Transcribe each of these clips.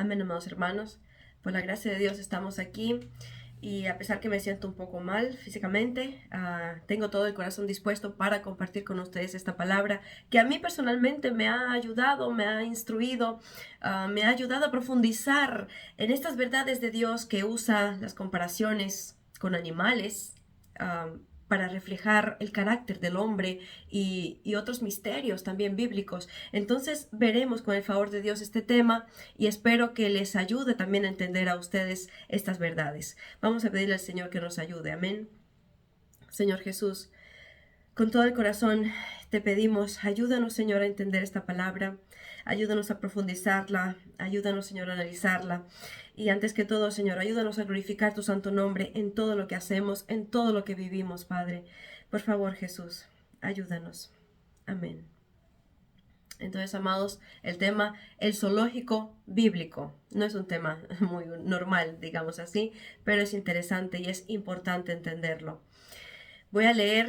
Amén, amados hermanos. Por la gracia de Dios estamos aquí y a pesar que me siento un poco mal físicamente, tengo todo el corazón dispuesto para compartir con ustedes esta palabra que a mí personalmente me ha ayudado, me ha instruido, me ha ayudado a profundizar en estas verdades de Dios que usa las comparaciones con animales, para reflejar el carácter del hombre y otros misterios también bíblicos. Entonces veremos con el favor de Dios este tema y espero que les ayude también a entender a ustedes estas verdades. Vamos a pedirle al Señor que nos ayude. Amén. Señor Jesús, con todo el corazón te pedimos, ayúdanos, Señor, a entender esta palabra, ayúdanos a profundizarla, ayúdanos, Señor, a analizarla. Y antes que todo, Señor, ayúdanos a glorificar tu santo nombre en todo lo que hacemos, en todo lo que vivimos, Padre. Por favor, Jesús, ayúdanos. Amén. Entonces, amados, el tema, el zoológico bíblico, no es un tema muy normal, digamos así, pero es interesante y es importante entenderlo. Voy a leer,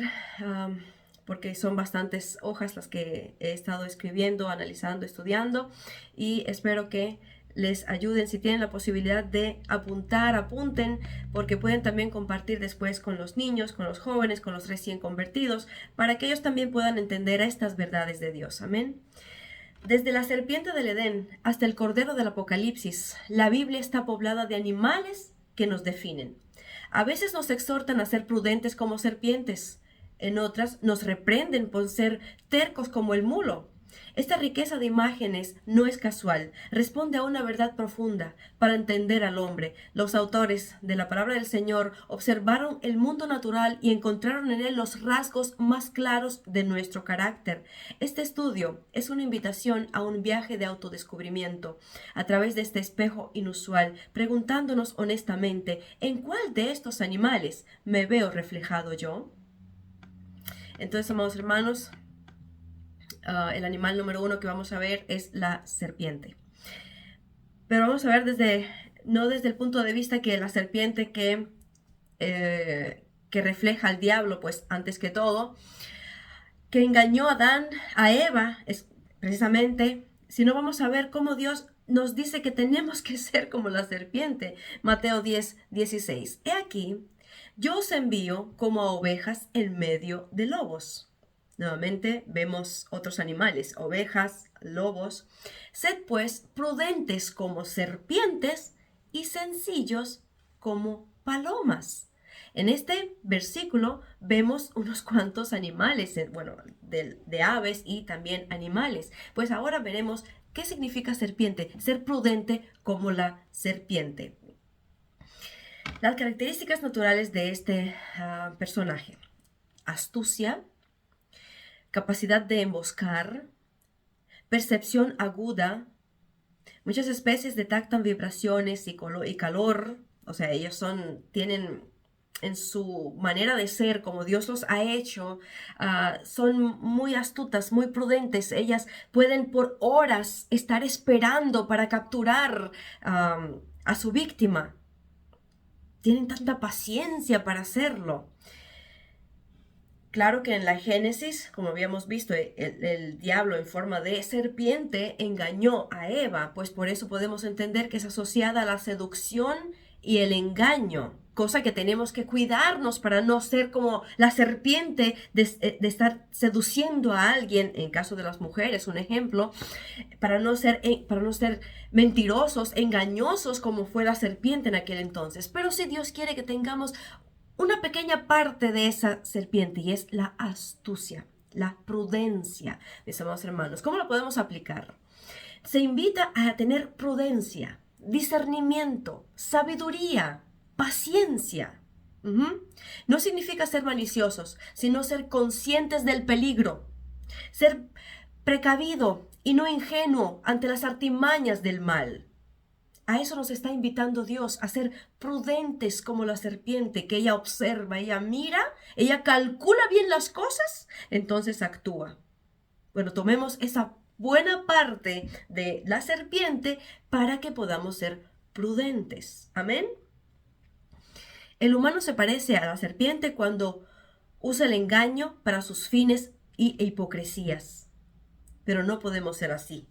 porque son bastantes hojas las que he estado escribiendo, analizando, estudiando, y espero que les ayuden. Si tienen la posibilidad de apuntar, apunten, porque pueden también compartir después con los niños, con los jóvenes, con los recién convertidos, para que ellos también puedan entender estas verdades de Dios. Amén. Desde la serpiente del Edén hasta el cordero del Apocalipsis, la Biblia está poblada de animales que nos definen. A veces nos exhortan a ser prudentes como serpientes, en otras nos reprenden por ser tercos como el mulo. Esta riqueza de imágenes no es casual, responde a una verdad profunda. Para entender al hombre, los autores de la palabra del Señor observaron el mundo natural y encontraron en él los rasgos más claros de nuestro carácter. Este estudio es una invitación a un viaje de autodescubrimiento a través de este espejo inusual, preguntándonos honestamente, ¿en cuál de estos animales me veo reflejado yo? Entonces, amados hermanos, el animal número 1 que vamos a ver es la serpiente. Pero vamos a ver no desde el punto de vista que la serpiente que refleja al diablo, pues antes que todo, que engañó a Adán, a Eva, es precisamente, sino vamos a ver cómo Dios nos dice que tenemos que ser como la serpiente. Mateo 10:16. He aquí, yo os envío como a ovejas en medio de lobos. Nuevamente vemos otros animales, ovejas, lobos. Sed pues prudentes como serpientes y sencillos como palomas. En este versículo vemos unos cuantos animales, de aves y también animales. Pues ahora veremos qué significa serpiente, ser prudente como la serpiente. Las características naturales de este personaje: astucia, capacidad de emboscar, percepción aguda. Muchas especies detectan vibraciones y calor, o sea, ellos tienen en su manera de ser, como Dios los ha hecho, son muy astutas, muy prudentes. Ellas pueden por horas estar esperando para capturar a su víctima. Tienen tanta paciencia para hacerlo. Claro que en la Génesis, como habíamos visto, el diablo en forma de serpiente engañó a Eva, pues por eso podemos entender que es asociada a la seducción y el engaño, cosa que tenemos que cuidarnos para no ser como la serpiente de estar seduciendo a alguien, en caso de las mujeres, un ejemplo, para no ser mentirosos, engañosos como fue la serpiente en aquel entonces. Pero si Dios quiere que tengamos una pequeña parte de esa serpiente, y es la astucia, la prudencia, mis amados hermanos. ¿Cómo lo podemos aplicar? Se invita a tener prudencia, discernimiento, sabiduría, paciencia. No significa ser maliciosos, sino ser conscientes del peligro, ser precavido y no ingenuo ante las artimañas del mal. A eso nos está invitando Dios, a ser prudentes como la serpiente, que ella observa, ella mira, ella calcula bien las cosas, entonces actúa. Bueno, tomemos esa buena parte de la serpiente para que podamos ser prudentes. Amén. El humano se parece a la serpiente cuando usa el engaño para sus fines e hipocresías, pero no podemos ser así.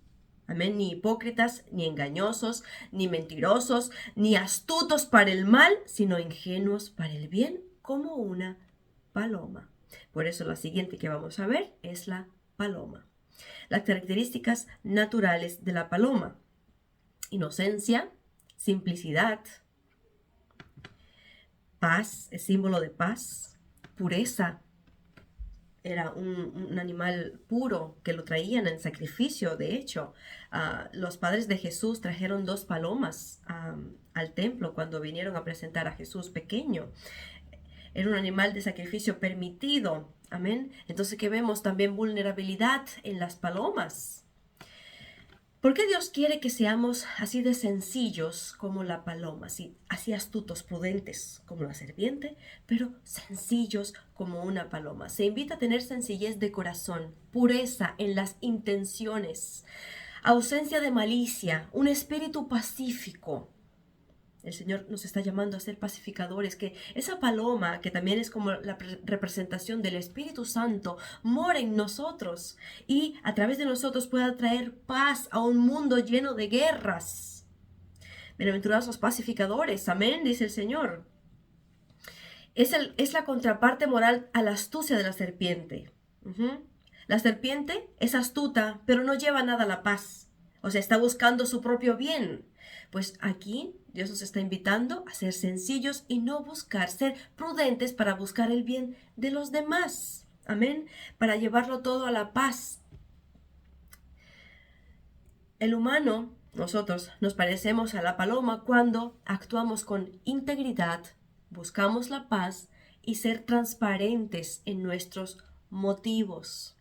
Amén, ni hipócritas, ni engañosos, ni mentirosos, ni astutos para el mal, sino ingenuos para el bien, como una paloma. Por eso la siguiente que vamos a ver es la paloma. Las características naturales de la paloma: inocencia, simplicidad, paz, es símbolo de paz, pureza. Era un animal puro que lo traían en sacrificio. De hecho, los padres de Jesús trajeron 2 palomas al templo cuando vinieron a presentar a Jesús pequeño. Era un animal de sacrificio permitido. Amén. Entonces, que vemos también vulnerabilidad en las palomas. ¿Por qué Dios quiere que seamos así de sencillos como la paloma, así astutos, prudentes como la serpiente, pero sencillos como una paloma? Se invita a tener sencillez de corazón, pureza en las intenciones, ausencia de malicia, un espíritu pacífico. El Señor nos está llamando a ser pacificadores, que esa paloma, que también es como la representación del Espíritu Santo, mora en nosotros y a través de nosotros pueda traer paz a un mundo lleno de guerras. Bienaventurados los pacificadores, amén, dice el Señor. Es la contraparte moral a la astucia de la serpiente. La serpiente es astuta, pero no lleva nada a la paz. O sea, está buscando su propio bien. Pues aquí Dios nos está invitando a ser sencillos y no buscar, ser prudentes para buscar el bien de los demás. Amén. Para llevarlo todo a la paz. El humano, nosotros, nos parecemos a la paloma cuando actuamos con integridad, buscamos la paz y ser transparentes en nuestros motivos.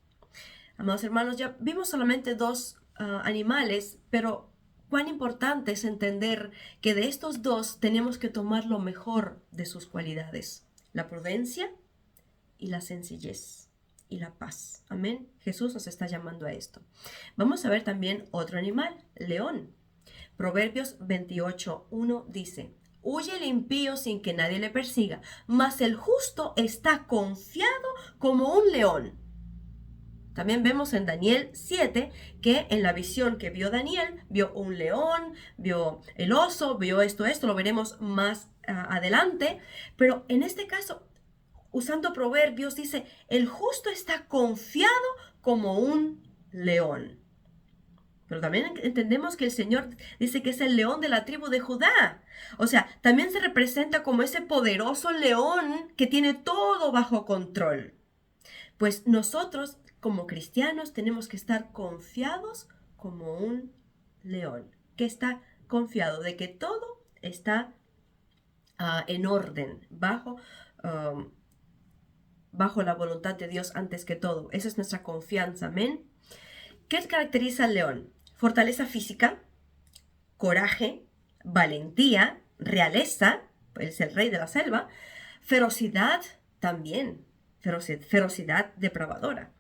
Amados hermanos, ya vimos solamente 2 animales, pero cuán importante es entender que de estos 2 tenemos que tomar lo mejor de sus cualidades: la prudencia y la sencillez y la paz. Amén. Jesús nos está llamando a esto. Vamos a ver también otro animal, león. Proverbios 28:1 dice: huye el impío sin que nadie le persiga, mas el justo está confiado como un león. También vemos en Daniel 7 que en la visión que vio Daniel, vio un león, vio el oso, vio esto, lo veremos más adelante. Pero en este caso, usando proverbios, dice: el justo está confiado como un león. Pero también entendemos que el Señor dice que es el león de la tribu de Judá. O sea, también se representa como ese poderoso león que tiene todo bajo control. Pues nosotros, como cristianos, tenemos que estar confiados como un león, que está confiado de que todo está en orden, bajo la voluntad de Dios antes que todo. Esa es nuestra confianza, amén. ¿Qué caracteriza al león? Fortaleza física, coraje, valentía, realeza, es el rey de la selva, ferocidad también, ferocidad depravadora.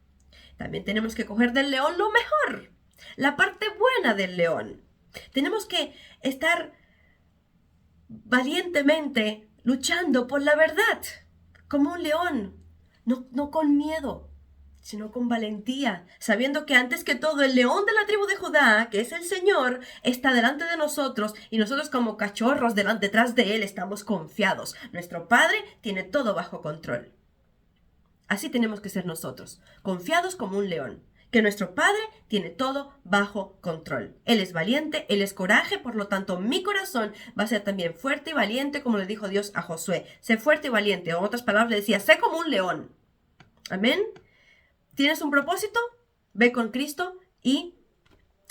También tenemos que coger del león lo mejor, la parte buena del león. Tenemos que estar valientemente luchando por la verdad, como un león, no con miedo, sino con valentía, sabiendo que antes que todo el león de la tribu de Judá, que es el Señor, está delante de nosotros y nosotros como cachorros detrás de Él estamos confiados. Nuestro Padre tiene todo bajo control. Así tenemos que ser nosotros, confiados como un león, que nuestro Padre tiene todo bajo control. Él es valiente, Él es coraje, por lo tanto mi corazón va a ser también fuerte y valiente, como le dijo Dios a Josué. Sé fuerte y valiente, o en otras palabras le decía, sé como un león. Amén. ¿Tienes un propósito? Ve con Cristo y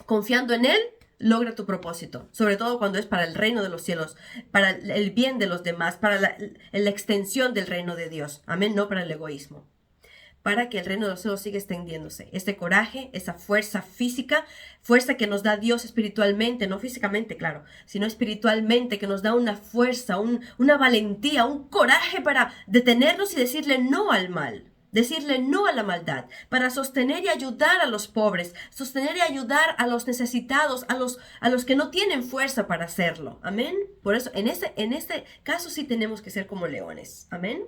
confiando en Él, logra tu propósito. Sobre todo cuando es para el reino de los cielos, para el bien de los demás, para la extensión del reino de Dios. Amén, no para el egoísmo. Para que el reino de los cielos siga extendiéndose. Este coraje, esa fuerza física, fuerza que nos da Dios espiritualmente, no físicamente, claro, sino espiritualmente, que nos da una fuerza, una valentía, un coraje para detenernos y decirle no al mal. Decirle no a la maldad, para sostener y ayudar a los pobres, sostener y ayudar a los necesitados, a los que no tienen fuerza para hacerlo. Amén. Por eso, en este caso sí tenemos que ser como leones. Amén.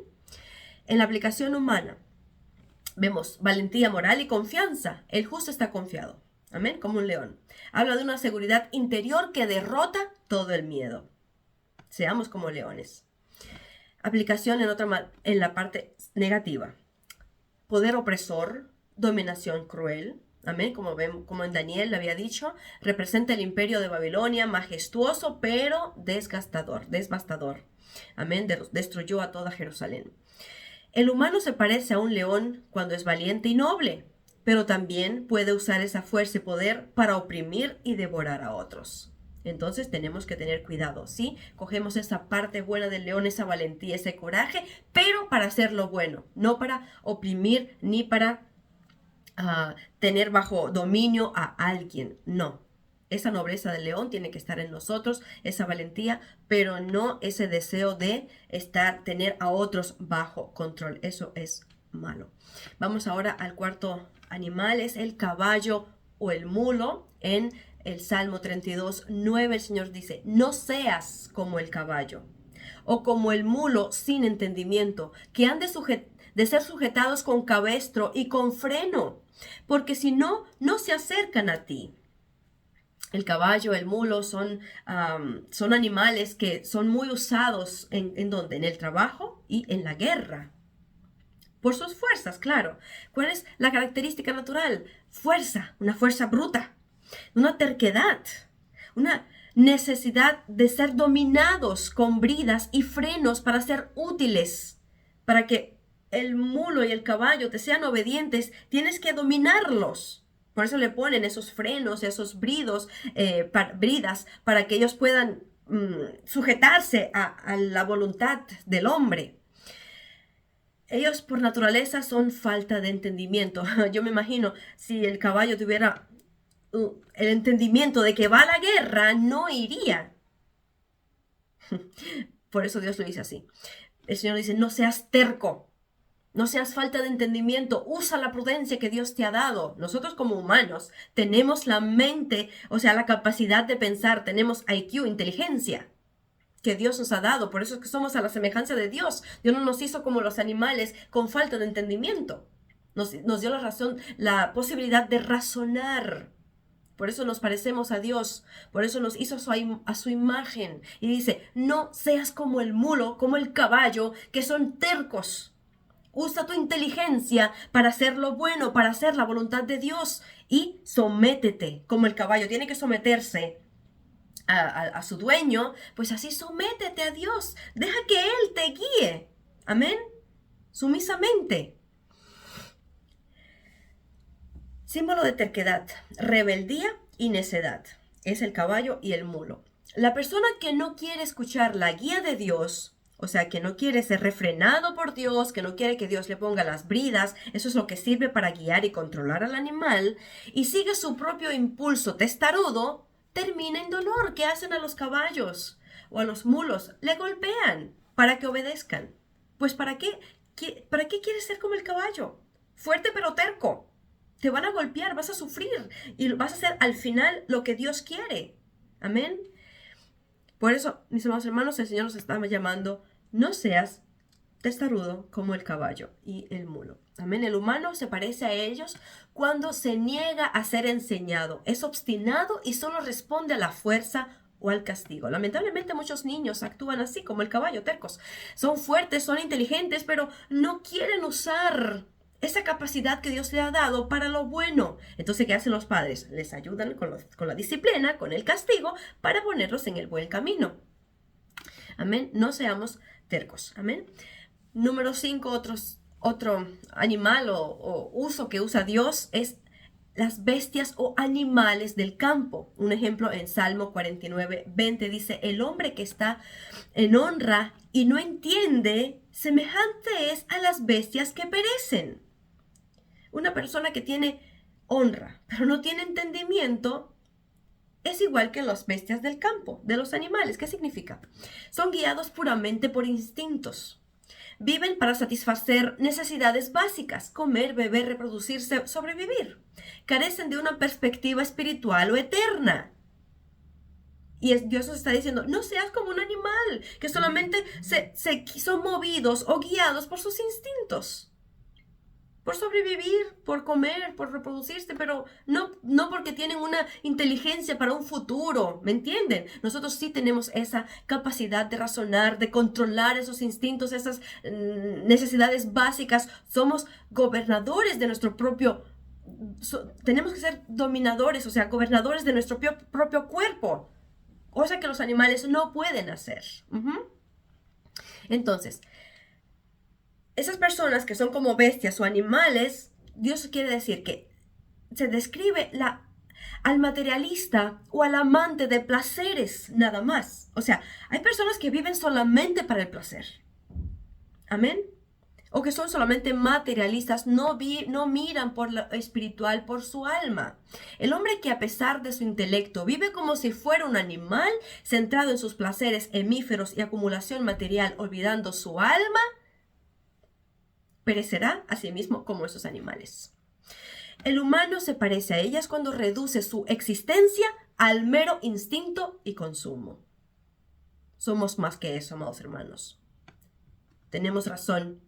En la aplicación humana, vemos valentía moral y confianza. El justo está confiado. Amén, como un león. Habla de una seguridad interior que derrota todo el miedo. Seamos como leones. Aplicación en la parte negativa. Poder opresor, dominación cruel. Amén, como en Daniel le había dicho, representa el imperio de Babilonia, majestuoso pero devastador. Amén, destruyó a toda Jerusalén. El humano se parece a un león cuando es valiente y noble, pero también puede usar esa fuerza y poder para oprimir y devorar a otros. Entonces tenemos que tener cuidado, ¿sí? Cogemos esa parte buena del león, esa valentía, ese coraje, pero para hacer lo bueno, no para oprimir ni para tener bajo dominio a alguien, no. Esa nobleza del león tiene que estar en nosotros, esa valentía, pero no ese deseo de tener a otros bajo control. Eso es malo. Vamos ahora al cuarto animal, es el caballo o el mulo. En el Salmo 32:9 el Señor dice, no seas como el caballo o como el mulo sin entendimiento, que han de ser sujetados con cabestro y con freno, porque si no, no se acercan a ti. El caballo, el mulo son animales que son muy usados ¿en dónde? En el trabajo y en la guerra. Por sus fuerzas, claro. ¿Cuál es la característica natural? Fuerza, una fuerza bruta, una terquedad, una necesidad de ser dominados con bridas y frenos para ser útiles. Para que el mulo y el caballo te sean obedientes, tienes que dominarlos. Por eso le ponen esos frenos, esos bridas, para que ellos puedan sujetarse a la voluntad del hombre. Ellos por naturaleza son falta de entendimiento. Yo me imagino, si el caballo tuviera el entendimiento de que va a la guerra, no iría. Por eso Dios lo dice así. El Señor dice, no seas terco. No seas falta de entendimiento, usa la prudencia que Dios te ha dado. Nosotros como humanos tenemos la mente, o sea, la capacidad de pensar, tenemos IQ, inteligencia, que Dios nos ha dado. Por eso es que somos a la semejanza de Dios. Dios no nos hizo como los animales con falta de entendimiento. Nos dio la posibilidad de razonar. Por eso nos parecemos a Dios. Por eso nos hizo a su imagen. Y dice, no seas como el mulo, como el caballo, que son tercos. Usa tu inteligencia para hacer lo bueno, para hacer la voluntad de Dios y sométete, como el caballo tiene que someterse a su dueño, pues así sométete a Dios, deja que Él te guíe, amén, sumisamente. Símbolo de terquedad, rebeldía y necedad, es el caballo y el mulo. La persona que no quiere escuchar la guía de Dios, o sea, que no quiere ser refrenado por Dios, que no quiere que Dios le ponga las bridas, eso es lo que sirve para guiar y controlar al animal, y sigue su propio impulso testarudo, termina en dolor. ¿Qué hacen a los caballos o a los mulos? Le golpean para que obedezcan. Pues ¿para qué quieres ser como el caballo? Fuerte pero terco. Te van a golpear, vas a sufrir y vas a hacer al final lo que Dios quiere. Amén. Por eso, mis amados hermanos, el Señor nos está llamando, no seas testarudo como el caballo y el mulo. Amén. El humano se parece a ellos cuando se niega a ser enseñado. Es obstinado y solo responde a la fuerza o al castigo. Lamentablemente muchos niños actúan así como el caballo, tercos. Son fuertes, son inteligentes, pero no quieren usar esa capacidad que Dios le ha dado para lo bueno. Entonces, ¿qué hacen los padres? Les ayudan con la disciplina, con el castigo, para ponerlos en el buen camino. Amén. No seamos tercos. Amén. Número 5, otro animal o uso que usa Dios es las bestias o animales del campo. Un ejemplo en Salmo 49:20 dice, el hombre que está en honra y no entiende, semejante es a las bestias que perecen. Una persona que tiene honra, pero no tiene entendimiento, es igual que las bestias del campo, de los animales. ¿Qué significa? Son guiados puramente por instintos. Viven para satisfacer necesidades básicas, comer, beber, reproducirse, sobrevivir. Carecen de una perspectiva espiritual o eterna. Y Dios nos está diciendo, no seas como un animal, que solamente son movidos o guiados por sus instintos. por sobrevivir, por comer, por reproducirse, pero no porque tienen una inteligencia para un futuro, ¿me entienden? Nosotros sí tenemos esa capacidad de razonar, de controlar esos instintos, esas necesidades básicas. Somos gobernadores de nuestro propio, tenemos que ser dominadores, o sea, gobernadores de nuestro propio cuerpo, cosa que los animales no pueden hacer. Entonces, esas personas que son como bestias o animales, Dios quiere decir que se describe al materialista o al amante de placeres nada más. O sea, hay personas que viven solamente para el placer. Amén. O que son solamente materialistas, no miran por lo espiritual, por su alma. El hombre que a pesar de su intelecto vive como si fuera un animal, centrado en sus placeres hemíferos y acumulación material, olvidando su alma, perecerá a sí mismo como esos animales. El humano se parece a ellas cuando reduce su existencia al mero instinto y consumo. Somos más que eso, amados hermanos. Tenemos razón.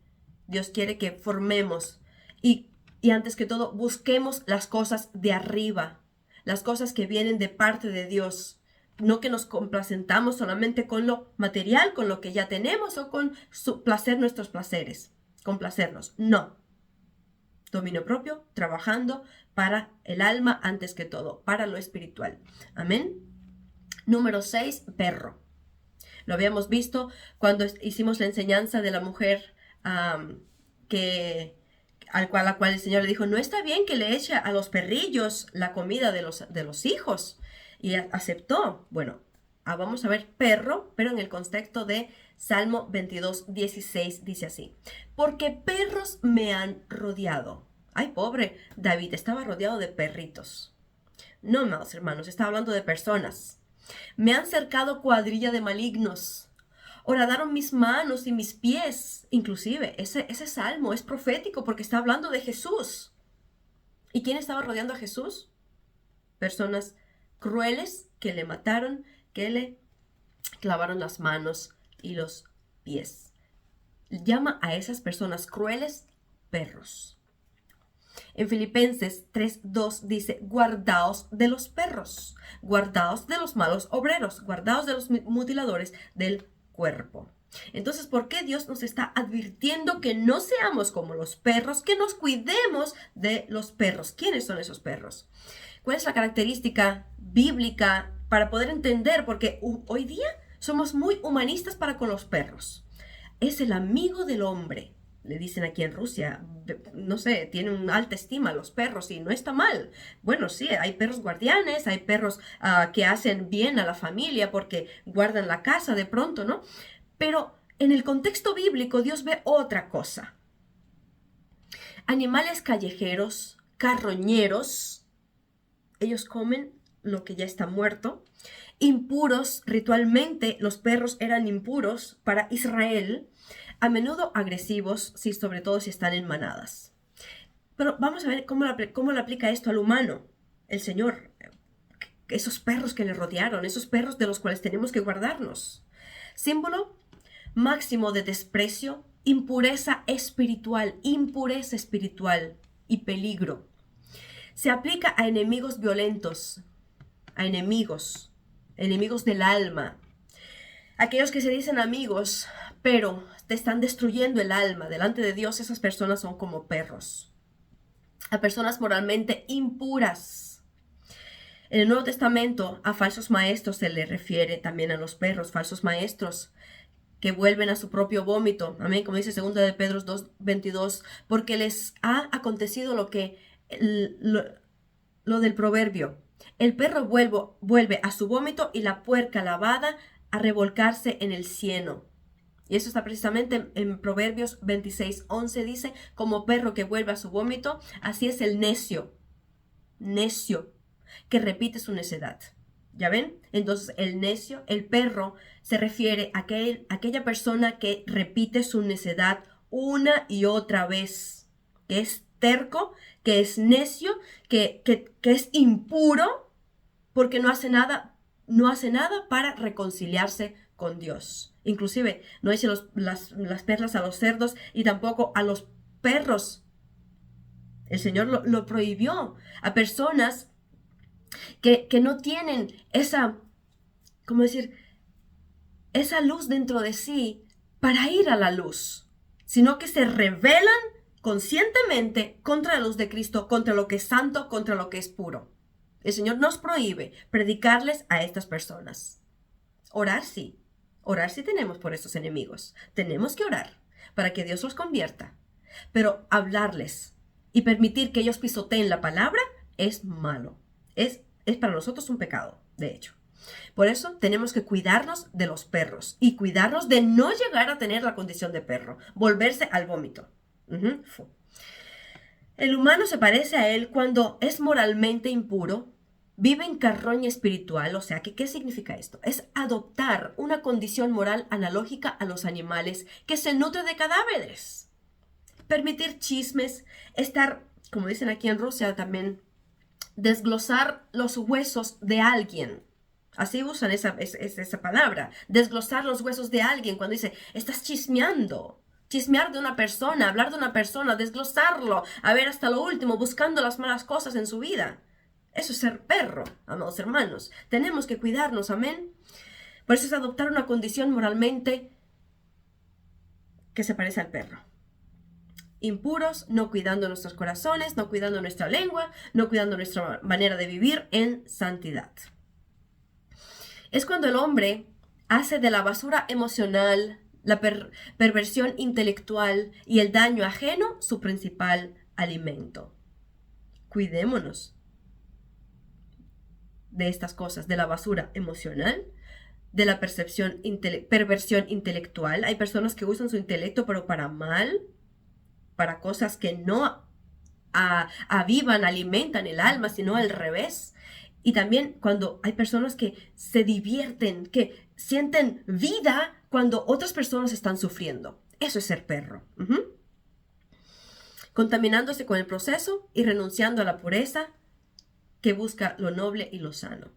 Dios quiere que formemos y antes que todo busquemos las cosas de arriba, las cosas que vienen de parte de Dios. No que nos complacentamos solamente con lo material, con lo que ya tenemos o con placer nuestros placeres. Complacernos, no. Dominio propio, trabajando para el alma antes que todo, para lo espiritual. Amén. Número 6, perro. Lo habíamos visto cuando hicimos la enseñanza de la mujer a la cual el Señor le dijo, no está bien que le eche a los perrillos la comida de los hijos. Y aceptó. Bueno, vamos a ver perro, pero en el contexto de Salmo 22:16 dice así: porque perros me han rodeado. Ay, pobre David, estaba rodeado de perritos. No, amados hermanos, está hablando de personas. Me han cercado cuadrilla de malignos. Horadaron mis manos y mis pies. Inclusive, ese salmo es profético porque está hablando de Jesús. ¿Y quién estaba rodeando a Jesús? Personas crueles que le mataron, que le clavaron las manos y los pies. Llama a esas personas crueles perros. En Filipenses 3:2 dice, guardaos de los perros, guardaos de los malos obreros, guardaos de los mutiladores del cuerpo. Entonces, ¿por qué Dios nos está advirtiendo que no seamos como los perros, que nos cuidemos de los perros? ¿Quiénes son esos perros? ¿Cuál es la característica bíblica para poder entender? Porque hoy día somos muy humanistas para con los perros. Es el amigo del hombre. Le dicen aquí en Rusia, no sé, tienen una alta estima a los perros y no está mal. Bueno, sí, hay perros guardianes, hay perros que hacen bien a la familia porque guardan la casa de pronto, ¿no? Pero en el contexto bíblico Dios ve otra cosa. Animales callejeros, carroñeros, ellos comen lo que ya está muerto. Impuros, ritualmente los perros eran impuros para Israel, a menudo agresivos, sí, sobre todo si están en manadas. Pero vamos a ver cómo le aplica esto al humano, el Señor. Esos perros que le rodearon, esos perros de los cuales tenemos que guardarnos. Símbolo máximo de desprecio, impureza espiritual y peligro. Se aplica a enemigos violentos, a enemigos del alma. Aquellos que se dicen amigos, pero te están destruyendo el alma. Delante de Dios, esas personas son como perros. A personas moralmente impuras. En el Nuevo Testamento, a falsos maestros se le refiere también a los perros, falsos maestros que vuelven a su propio vómito. Amén, como dice 2 de Pedro 2:22, porque les ha acontecido lo del proverbio. El perro vuelve a su vómito y la puerca lavada a revolcarse en el cieno. Y eso está precisamente en Proverbios 26:11, dice, como perro que vuelve a su vómito, así es el necio, que repite su necedad. ¿Ya ven? Entonces el necio, el perro, se refiere a aquella persona que repite su necedad una y otra vez, que es terco, que es necio, que es impuro, porque no hace nada para reconciliarse con Dios. Inclusive no eche las perlas a los cerdos y tampoco a los perros El Señor lo prohibió a personas que no tienen esa, ¿cómo decir? Esa luz dentro de sí para ir a la luz, sino que se rebelan conscientemente contra la luz de Cristo, contra lo que es santo, contra lo que es puro. El Señor nos prohíbe predicarles a estas personas. Orar sí tenemos por estos enemigos. Tenemos que orar para que Dios los convierta. Pero hablarles y permitir que ellos pisoteen la palabra es malo. Es para nosotros un pecado, de hecho. Por eso tenemos que cuidarnos de los perros y cuidarnos de no llegar a tener la condición de perro, volverse al vómito. El humano se parece a él cuando es moralmente impuro, vive en carroña espiritual, o sea, ¿qué significa esto? Es adoptar una condición moral analógica a los animales que se nutre de cadáveres. Permitir chismes, estar, como dicen aquí en Rusia también, desglosar los huesos de alguien. Así usan esa palabra, desglosar los huesos de alguien cuando dice, estás chismeando. Chismear de una persona, hablar de una persona, desglosarlo, a ver hasta lo último, buscando las malas cosas en su vida. Eso es ser perro, amados hermanos. Tenemos que cuidarnos, amén. Por eso es adoptar una condición moralmente que se parece al perro. Impuros, no cuidando nuestros corazones, no cuidando nuestra lengua, no cuidando nuestra manera de vivir en santidad. Es cuando el hombre hace de la basura emocional, la perversión intelectual y el daño ajeno su principal alimento. Cuidémonos de estas cosas, de la basura emocional, de la perversión intelectual. Hay personas que usan su intelecto pero para mal, para cosas que no avivan, alimentan el alma, sino al revés. Y también cuando hay personas que se divierten, que sienten vida cuando otras personas están sufriendo. Eso es ser perro. Contaminándose con el proceso y renunciando a la pureza que busca lo noble y lo sano.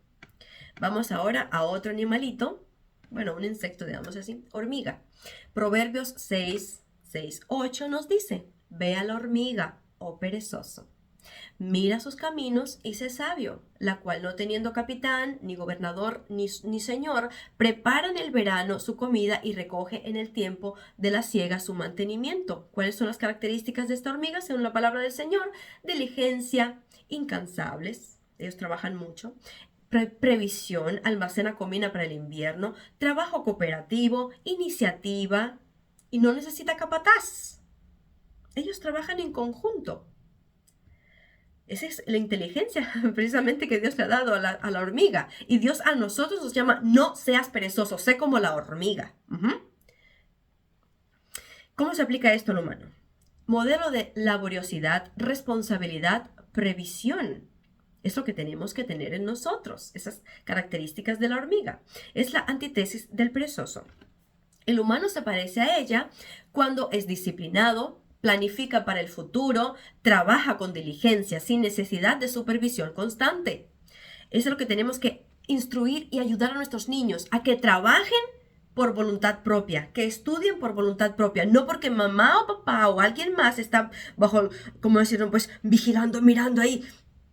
Vamos ahora a otro animalito. Bueno, un insecto, digamos así. Hormiga. Proverbios 6:8 nos dice, ve a la hormiga, oh perezoso. Mira sus caminos y sé sabio, la cual no teniendo capitán, ni gobernador, ni señor, prepara en el verano su comida y recoge en el tiempo de la siega su mantenimiento. ¿Cuáles son las características de esta hormiga? Según la palabra del Señor, diligencia, incansables, ellos trabajan mucho, previsión, almacena comida para el invierno, trabajo cooperativo, iniciativa y no necesita capataz. Ellos trabajan en conjunto. Esa es la inteligencia precisamente que Dios le ha dado a la hormiga. Y Dios a nosotros nos llama, no seas perezoso, sé como la hormiga. ¿Cómo se aplica esto al humano? Modelo de laboriosidad, responsabilidad, previsión. Es lo que tenemos que tener en nosotros, esas características de la hormiga. Es la antítesis del perezoso. El humano se parece a ella cuando es disciplinado, planifica para el futuro, trabaja con diligencia, sin necesidad de supervisión constante. Eso es lo que tenemos que instruir y ayudar a nuestros niños, a que trabajen por voluntad propia, que estudien por voluntad propia, no porque mamá o papá o alguien más está bajo, como decirlo, pues vigilando, mirando ahí.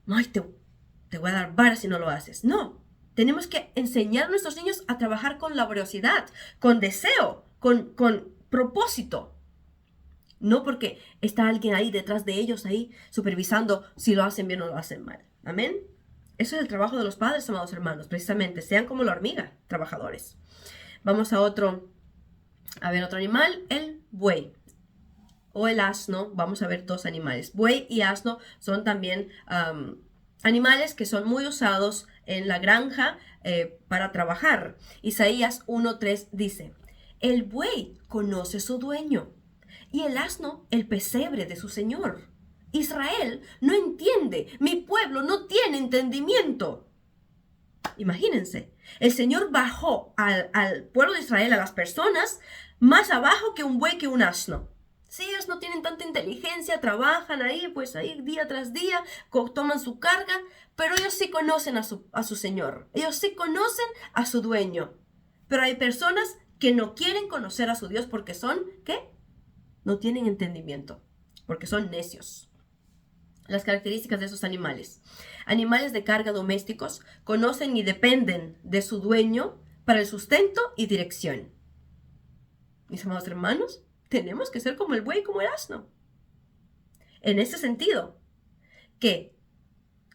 Ay, te voy a dar vara si no lo haces. No, tenemos que enseñar a nuestros niños a trabajar con laboriosidad, con deseo, con propósito. No porque está alguien ahí detrás de ellos, ahí supervisando si lo hacen bien o lo hacen mal. Amén. Eso es el trabajo de los padres, amados hermanos, precisamente. Sean como la hormiga, trabajadores. Vamos a ver otro animal, el buey o el asno. Vamos a ver dos animales. Buey y asno son también animales que son muy usados en la granja para trabajar. Isaías 1:3 dice, el buey conoce su dueño y el asno el pesebre de su señor. Israel no entiende, mi pueblo no tiene entendimiento. Imagínense, el Señor bajó al pueblo de Israel, a las personas, más abajo que un buey, que un asno. Sí, ellos no tienen tanta inteligencia, trabajan ahí, pues ahí día tras día, toman su carga, pero ellos sí conocen a su Señor, ellos sí conocen a su dueño. Pero hay personas que no quieren conocer a su Dios porque son, ¿qué? No tienen entendimiento, porque son necios. Las características de esos animales. Animales de carga domésticos conocen y dependen de su dueño para el sustento y dirección. Mis amados hermanos, tenemos que ser como el buey y como el asno. En ese sentido, que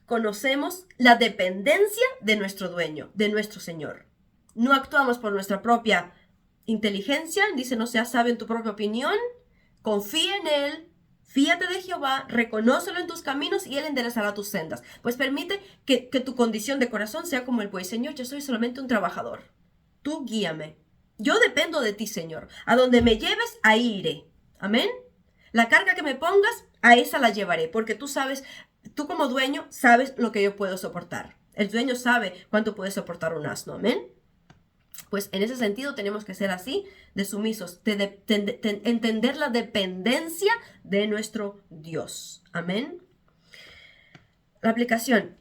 conocemos la dependencia de nuestro dueño, de nuestro Señor. No actuamos por nuestra propia inteligencia, dice, no seas sabio en tu propia opinión, confía en Él, fíate de Jehová, reconócelo en tus caminos y Él enderezará tus sendas. Pues permite que tu condición de corazón sea como el buey. Señor, yo soy solamente un trabajador. Tú guíame. Yo dependo de ti, Señor. A donde me lleves, ahí iré. Amén. La carga que me pongas, a esa la llevaré, porque tú sabes, tú como dueño sabes lo que yo puedo soportar. El dueño sabe cuánto puede soportar un asno. Amén. Pues en ese sentido tenemos que ser así, de sumisos, entender la dependencia de nuestro Dios. Amén. La aplicación.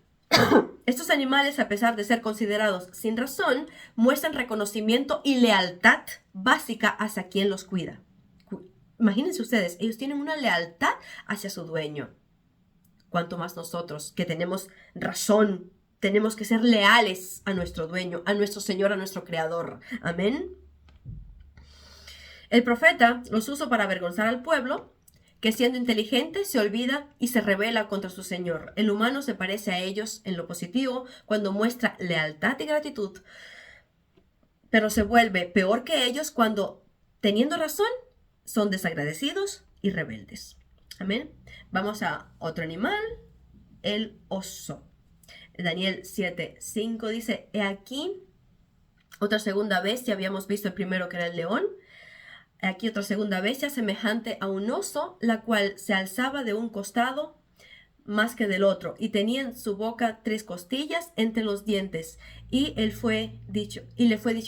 Estos animales, a pesar de ser considerados sin razón, muestran reconocimiento y lealtad básica hacia quien los cuida. Imagínense ustedes, ellos tienen una lealtad hacia su dueño. Cuanto más nosotros, que tenemos razón, tenemos que ser leales a nuestro dueño, a nuestro Señor, a nuestro Creador. Amén. El profeta los usa para avergonzar al pueblo, que siendo inteligente se olvida y se rebela contra su Señor. El humano se parece a ellos en lo positivo cuando muestra lealtad y gratitud, pero se vuelve peor que ellos cuando, teniendo razón, son desagradecidos y rebeldes. Amén. Vamos a otro animal, el oso. Daniel 7:5 dice, he aquí otra segunda bestia, habíamos visto el primero que era el león, aquí otra segunda bestia semejante a un oso, la cual se alzaba de un costado más que del otro, y tenía en su boca 3 costillas entre los dientes, y le fue dicho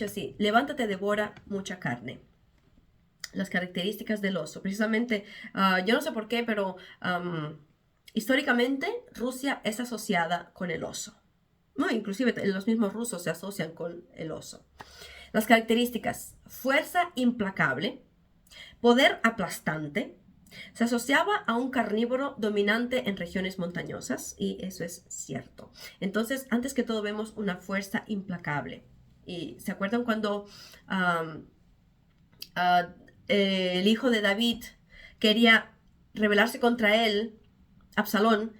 así, levántate, devora mucha carne. Las características del oso, precisamente, yo no sé por qué, pero históricamente Rusia es asociada con el oso. No, inclusive los mismos rusos se asocian con el oso. Las características: fuerza implacable, poder aplastante, se asociaba a un carnívoro dominante en regiones montañosas, y eso es cierto. Entonces, antes que todo vemos una fuerza implacable. Y ¿se acuerdan cuando el hijo de David quería rebelarse contra él, Absalón,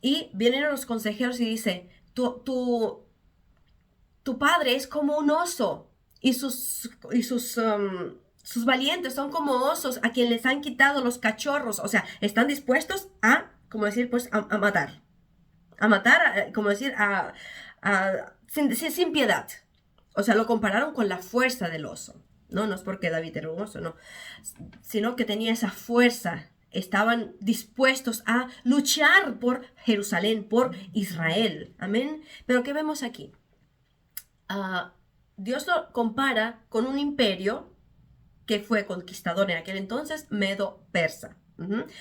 y vienen los consejeros y dice, tu padre es como un oso y sus valientes son como osos a quien les han quitado los cachorros, o sea, están dispuestos a, como decir, pues a matar, como decir, sin piedad. O sea, lo compararon con la fuerza del oso. No es porque David era un oso, no, sino que tenía esa fuerza. Estaban dispuestos a luchar por Jerusalén, por Israel. Amén. Pero ¿qué vemos aquí? Dios lo compara con un imperio que fue conquistador en aquel entonces, medo-persa.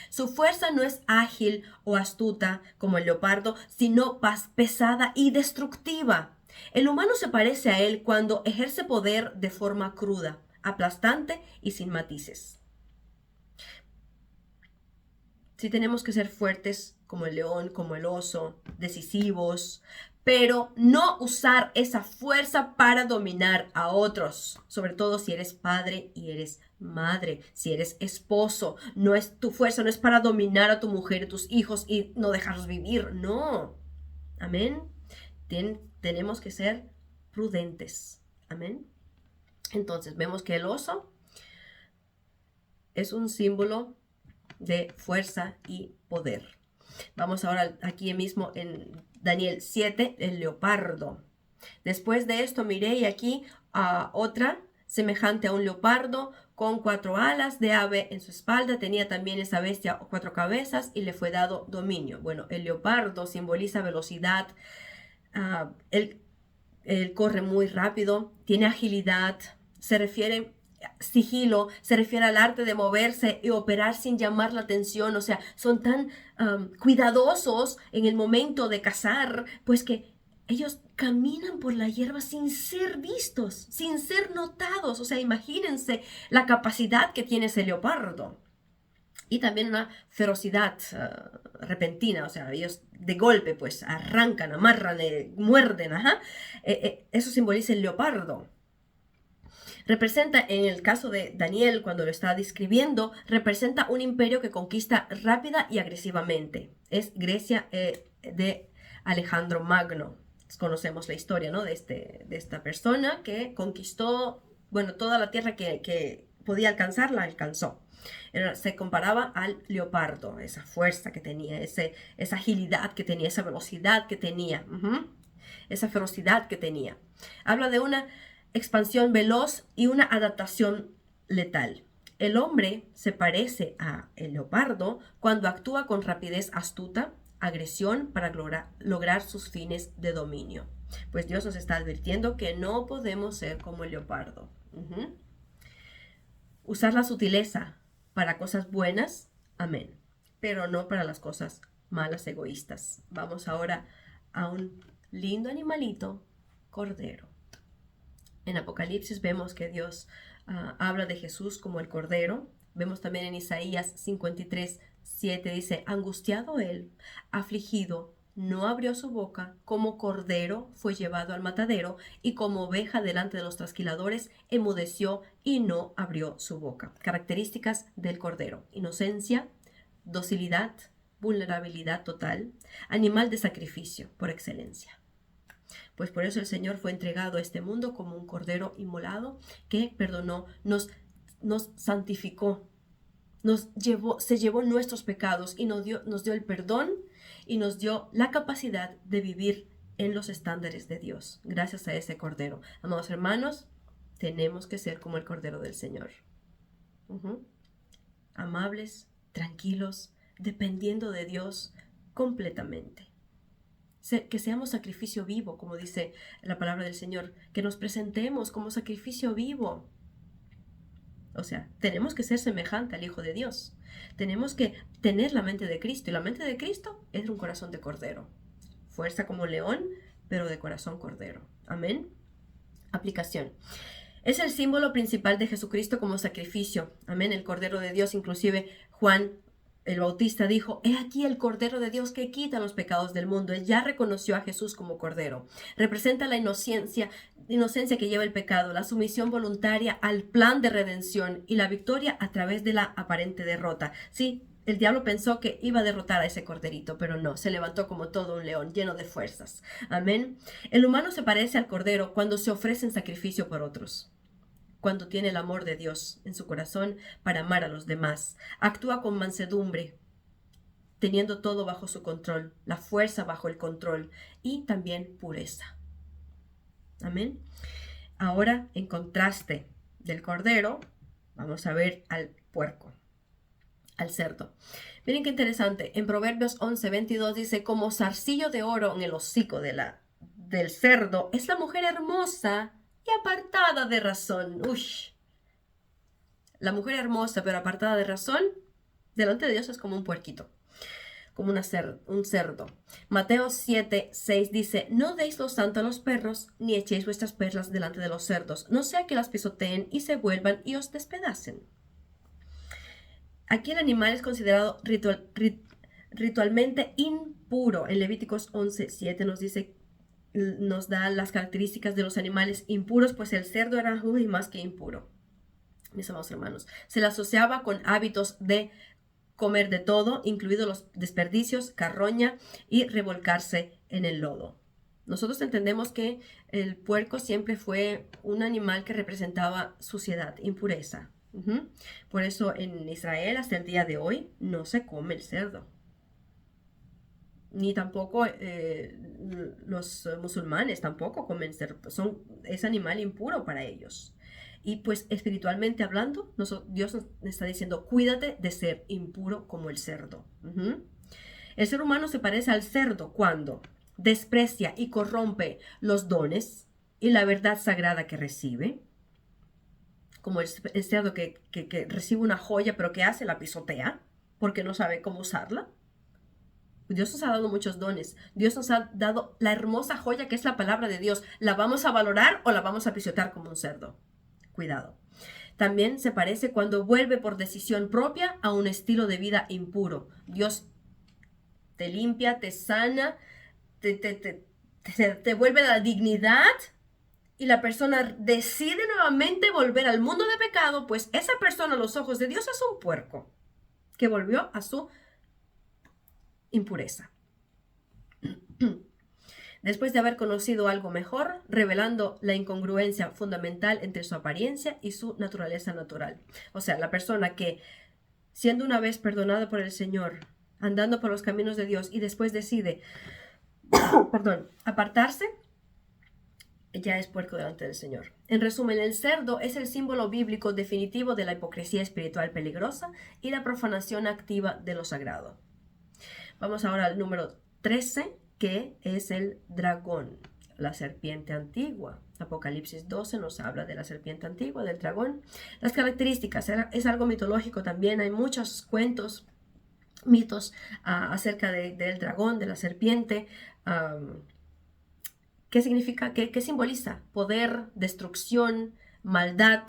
Su fuerza no es ágil o astuta como el leopardo, sino pesada y destructiva. El humano se parece a él cuando ejerce poder de forma cruda, aplastante y sin matices. Sí, tenemos que ser fuertes como el león, como el oso, decisivos, pero no usar esa fuerza para dominar a otros, sobre todo si eres padre y eres madre, si eres esposo. Tu fuerza no es para dominar a tu mujer y tus hijos y no dejarlos vivir, no. Amén. Tenemos que ser prudentes. Amén. Entonces vemos que el oso es un símbolo de fuerza y poder. Vamos ahora aquí mismo en Daniel 7, el leopardo. Después de esto miré y aquí otra semejante a un leopardo con 4 alas de ave en su espalda. Tenía también esa bestia 4 cabezas y le fue dado dominio. Bueno, el leopardo simboliza velocidad. Él corre muy rápido, tiene agilidad, sigilo, se refiere al arte de moverse y operar sin llamar la atención. O sea, son tan cuidadosos en el momento de cazar, pues que ellos caminan por la hierba sin ser vistos, sin ser notados. O sea, imagínense la capacidad que tiene ese leopardo. y también una ferocidad repentina, o sea, ellos de golpe pues arrancan, amarran, muerden, ajá. Eso simboliza el leopardo. Representa, en el caso de Daniel, cuando lo está describiendo, representa un imperio que conquista rápida y agresivamente. Es Grecia de Alejandro Magno. Conocemos la historia, ¿no? de esta persona que conquistó, bueno, toda la tierra que podía alcanzar, la alcanzó. Se comparaba al leopardo, esa fuerza que tenía, esa agilidad que tenía, esa velocidad que tenía, esa ferocidad que tenía. Habla de una expansión veloz y una adaptación letal. El hombre se parece a el leopardo cuando actúa con rapidez astuta, agresión para lograr sus fines de dominio. Pues Dios nos está advirtiendo que no podemos ser como el leopardo. Usar la sutileza para cosas buenas, amén, pero no para las cosas malas, egoístas. Vamos ahora a un lindo animalito, cordero. En Apocalipsis vemos que Dios habla de Jesús como el cordero. Vemos también en Isaías 53:7, dice, angustiado él, afligido, no abrió su boca, como cordero fue llevado al matadero, y como oveja delante de los trasquiladores, enmudeció y no abrió su boca. Características del cordero: inocencia, docilidad, vulnerabilidad total, animal de sacrificio por excelencia. Pues por eso el Señor fue entregado a este mundo como un cordero inmolado que perdonó, nos santificó, se llevó nuestros pecados y nos dio el perdón y nos dio la capacidad de vivir en los estándares de Dios, gracias a ese cordero. Amados hermanos, tenemos que ser como el cordero del Señor. Amables, tranquilos, dependiendo de Dios completamente. Que seamos sacrificio vivo, como dice la palabra del Señor, que nos presentemos como sacrificio vivo. O sea, tenemos que ser semejante al Hijo de Dios. Tenemos que tener la mente de Cristo, y la mente de Cristo es un corazón de cordero. Fuerza como un león, pero de corazón cordero. Amén. Aplicación. Es el símbolo principal de Jesucristo como sacrificio. Amén. El Cordero de Dios, inclusive Juan el Bautista dijo, he aquí el Cordero de Dios que quita los pecados del mundo. Él ya reconoció a Jesús como Cordero. Representa la inocencia que lleva el pecado, la sumisión voluntaria al plan de redención y la victoria a través de la aparente derrota. Sí, el diablo pensó que iba a derrotar a ese corderito, pero no, se levantó como todo un león, lleno de fuerzas. Amén. El humano se parece al Cordero cuando se ofrece en sacrificio por otros, cuando tiene el amor de Dios en su corazón para amar a los demás. Actúa con mansedumbre, teniendo todo bajo su control, la fuerza bajo el control y también pureza. Amén. Ahora, en contraste del cordero, vamos a ver al puerco, al cerdo. Miren qué interesante. En Proverbios 11:22 dice, como zarcillo de oro en el hocico del cerdo es la mujer hermosa y apartada de razón. La mujer hermosa pero apartada de razón, delante de Dios es como un puerquito, como un cerdo. Mateo 7:6 dice, no deis lo santo a los perros, ni echéis vuestras perlas delante de los cerdos, no sea que las pisoteen y se vuelvan y os despedacen. Aquí el animal es considerado ritualmente impuro. En Levíticos 11:7 nos da las características de los animales impuros, pues el cerdo era más que impuro. Mis amados hermanos, se le asociaba con hábitos de comer de todo, incluidos los desperdicios, carroña y revolcarse en el lodo. Nosotros entendemos que el puerco siempre fue un animal que representaba suciedad, impureza. Por eso en Israel hasta el día de hoy no se come el cerdo. Ni tampoco los musulmanes tampoco comen cerdo. Es animal impuro para ellos. Y pues espiritualmente hablando, Dios nos está diciendo, cuídate de ser impuro como el cerdo. El ser humano se parece al cerdo cuando desprecia y corrompe los dones y la verdad sagrada que recibe. Como el cerdo que recibe una joya, pero que hace, la pisotea, porque no sabe cómo usarla. Dios nos ha dado muchos dones. Dios nos ha dado la hermosa joya que es la palabra de Dios. ¿La vamos a valorar o la vamos a pisotear como un cerdo? Cuidado. También se parece cuando vuelve por decisión propia a un estilo de vida impuro. Dios te limpia, te sana, te vuelve la dignidad y la persona decide nuevamente volver al mundo de pecado, pues esa persona a los ojos de Dios es un puerco que volvió a su impureza. Después de haber conocido algo mejor, revelando la incongruencia fundamental entre su apariencia y su naturaleza natural. O sea, la persona que, siendo una vez perdonada por el Señor, andando por los caminos de Dios y después decide, apartarse, ya es puerco delante del Señor. En resumen, el cerdo es el símbolo bíblico definitivo de la hipocresía espiritual peligrosa y la profanación activa de lo sagrado. Vamos ahora al número 13, que es el dragón, la serpiente antigua. Apocalipsis 12 nos habla de la serpiente antigua, del dragón. Las características, es algo mitológico también, hay muchos cuentos, mitos acerca del dragón, de la serpiente. ¿Qué significa? ¿Qué simboliza? Poder, destrucción, maldad.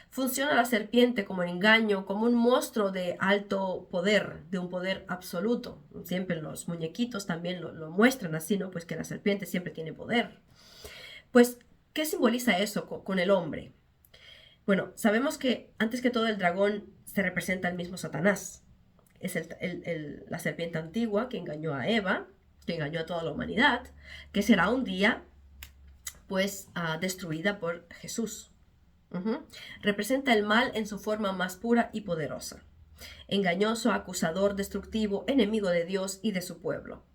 Funciona la serpiente como engaño, como un monstruo de alto poder, de un poder absoluto. Siempre los muñequitos también lo muestran así, ¿no? Pues que la serpiente siempre tiene poder. Pues, ¿qué simboliza eso con el hombre? Bueno, sabemos que antes que todo el dragón se representa al mismo Satanás. Es la serpiente antigua que engañó a Eva, que engañó a toda la humanidad, que será un día, pues, destruida por Jesús. Representa el mal en su forma más pura y poderosa. Engañoso, acusador, destructivo, enemigo de Dios y de su pueblo.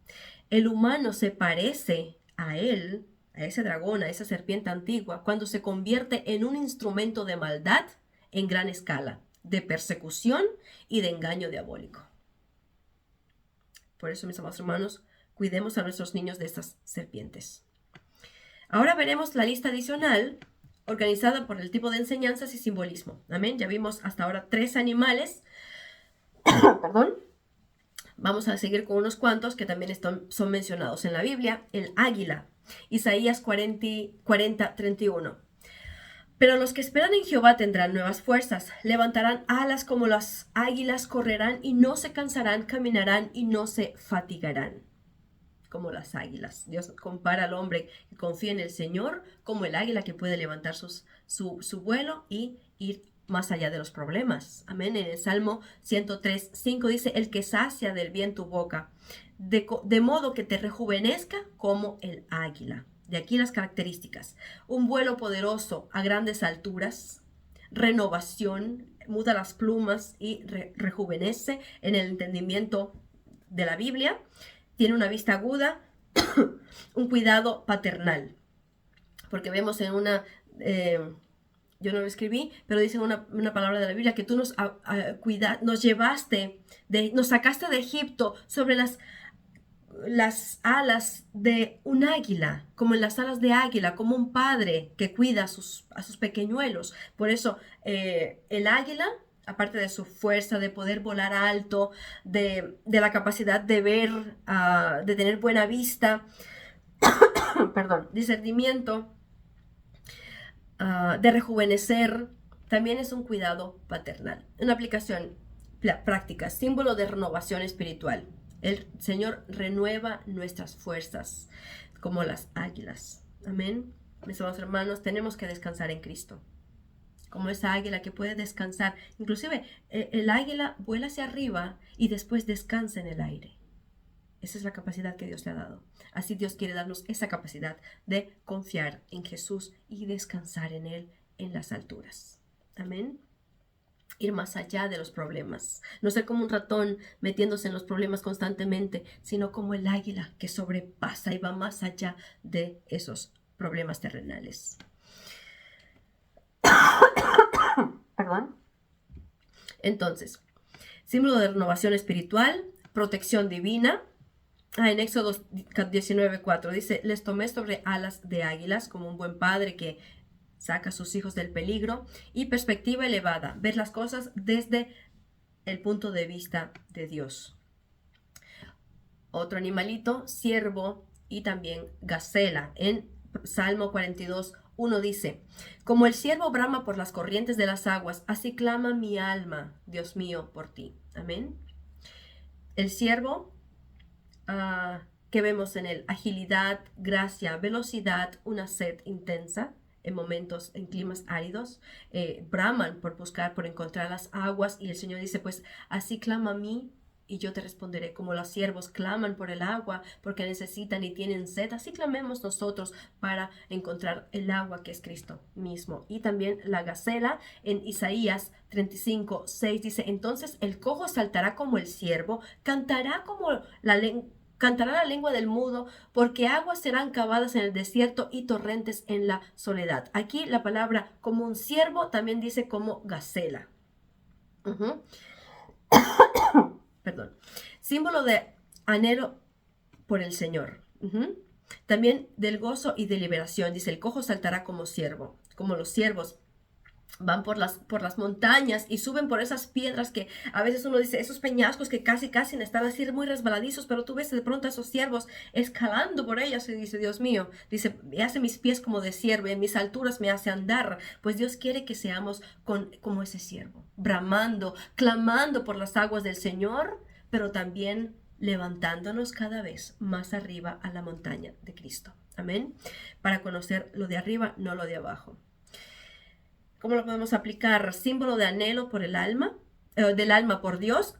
El humano se parece a él, a ese dragón, a esa serpiente antigua, cuando se convierte en un instrumento de maldad en gran escala, de persecución y de engaño diabólico. Por eso, mis amados hermanos, cuidemos a nuestros niños de estas serpientes. Ahora veremos la lista adicional organizada por el tipo de enseñanzas y simbolismo. Amén. Ya vimos hasta ahora 3 animales. Perdón. Vamos a seguir con unos cuantos que también son mencionados en la Biblia. El águila. Isaías 40:31. Pero los que esperan en Jehová tendrán nuevas fuerzas, levantarán alas como las águilas, correrán y no se cansarán, caminarán y no se fatigarán. Como las águilas. Dios compara al hombre que confía en el Señor como el águila que puede levantar su vuelo y ir más allá de los problemas. Amén. En el Salmo 103:5 dice, el que sacia del bien tu boca, de modo que te rejuvenezca como el águila. De aquí las características. Un vuelo poderoso a grandes alturas, renovación, muda las plumas y rejuvenece en el entendimiento de la Biblia. Tiene una vista aguda, un cuidado paternal. Porque vemos en yo no lo escribí, pero dice una palabra de la Biblia que tú nos llevaste, nos sacaste de Egipto sobre las alas de un águila, como en las alas de águila, como un padre que cuida a sus pequeñuelos. Por eso el águila, aparte de su fuerza, de poder volar alto, de la capacidad de ver, de tener buena vista, discernimiento, de rejuvenecer, también es un cuidado paternal. Una aplicación práctica, símbolo de renovación espiritual. El Señor renueva nuestras fuerzas como las águilas. Amén. Mis amados hermanos, tenemos que descansar en Cristo. Como esa águila que puede descansar. Inclusive el águila vuela hacia arriba y después descansa en el aire. Esa es la capacidad que Dios te ha dado. Así Dios quiere darnos esa capacidad de confiar en Jesús y descansar en Él en las alturas. Amén. Ir más allá de los problemas. No ser como un ratón metiéndose en los problemas constantemente, sino como el águila que sobrepasa y va más allá de esos problemas terrenales. Perdón. Entonces, símbolo de renovación espiritual, protección divina. En Éxodo 19:4 dice, les tomé sobre alas de águilas como un buen padre que saca a sus hijos del peligro, y perspectiva elevada, ver las cosas desde el punto de vista de Dios. Otro animalito, ciervo y también gacela, en Salmo 42, 1 dice, como el ciervo brama por las corrientes de las aguas, así clama mi alma, Dios mío, por ti. Amén. El ciervo que vemos en él, agilidad, gracia, velocidad, una sed intensa en momentos, en climas áridos, braman por buscar, por encontrar las aguas, y el Señor dice, pues así clama a mí y yo te responderé. Como los siervos claman por el agua porque necesitan y tienen sed, así clamemos nosotros para encontrar el agua que es Cristo mismo. Y también la gacela en Isaías 35:6 dice, entonces el cojo saltará como el ciervo, cantará como cantará la lengua del mudo, porque aguas serán cavadas en el desierto y torrentes en la soledad. Aquí la palabra como un ciervo también dice como gacela. Perdón. Símbolo de anhelo por el Señor. También del gozo y de liberación. Dice, el cojo saltará como ciervo, como los ciervos. Van por las montañas y suben por esas piedras que a veces uno dice, esos peñascos que casi están así muy resbaladizos, pero tú ves de pronto a esos ciervos escalando por ellas y dice, Dios mío, dice, me hace mis pies como de ciervo y en mis alturas me hace andar. Pues Dios quiere que seamos como ese ciervo, bramando, clamando por las aguas del Señor, pero también levantándonos cada vez más arriba a la montaña de Cristo. Amén. Para conocer lo de arriba, no lo de abajo. ¿Cómo lo podemos aplicar? Símbolo de anhelo por el alma, del alma por Dios,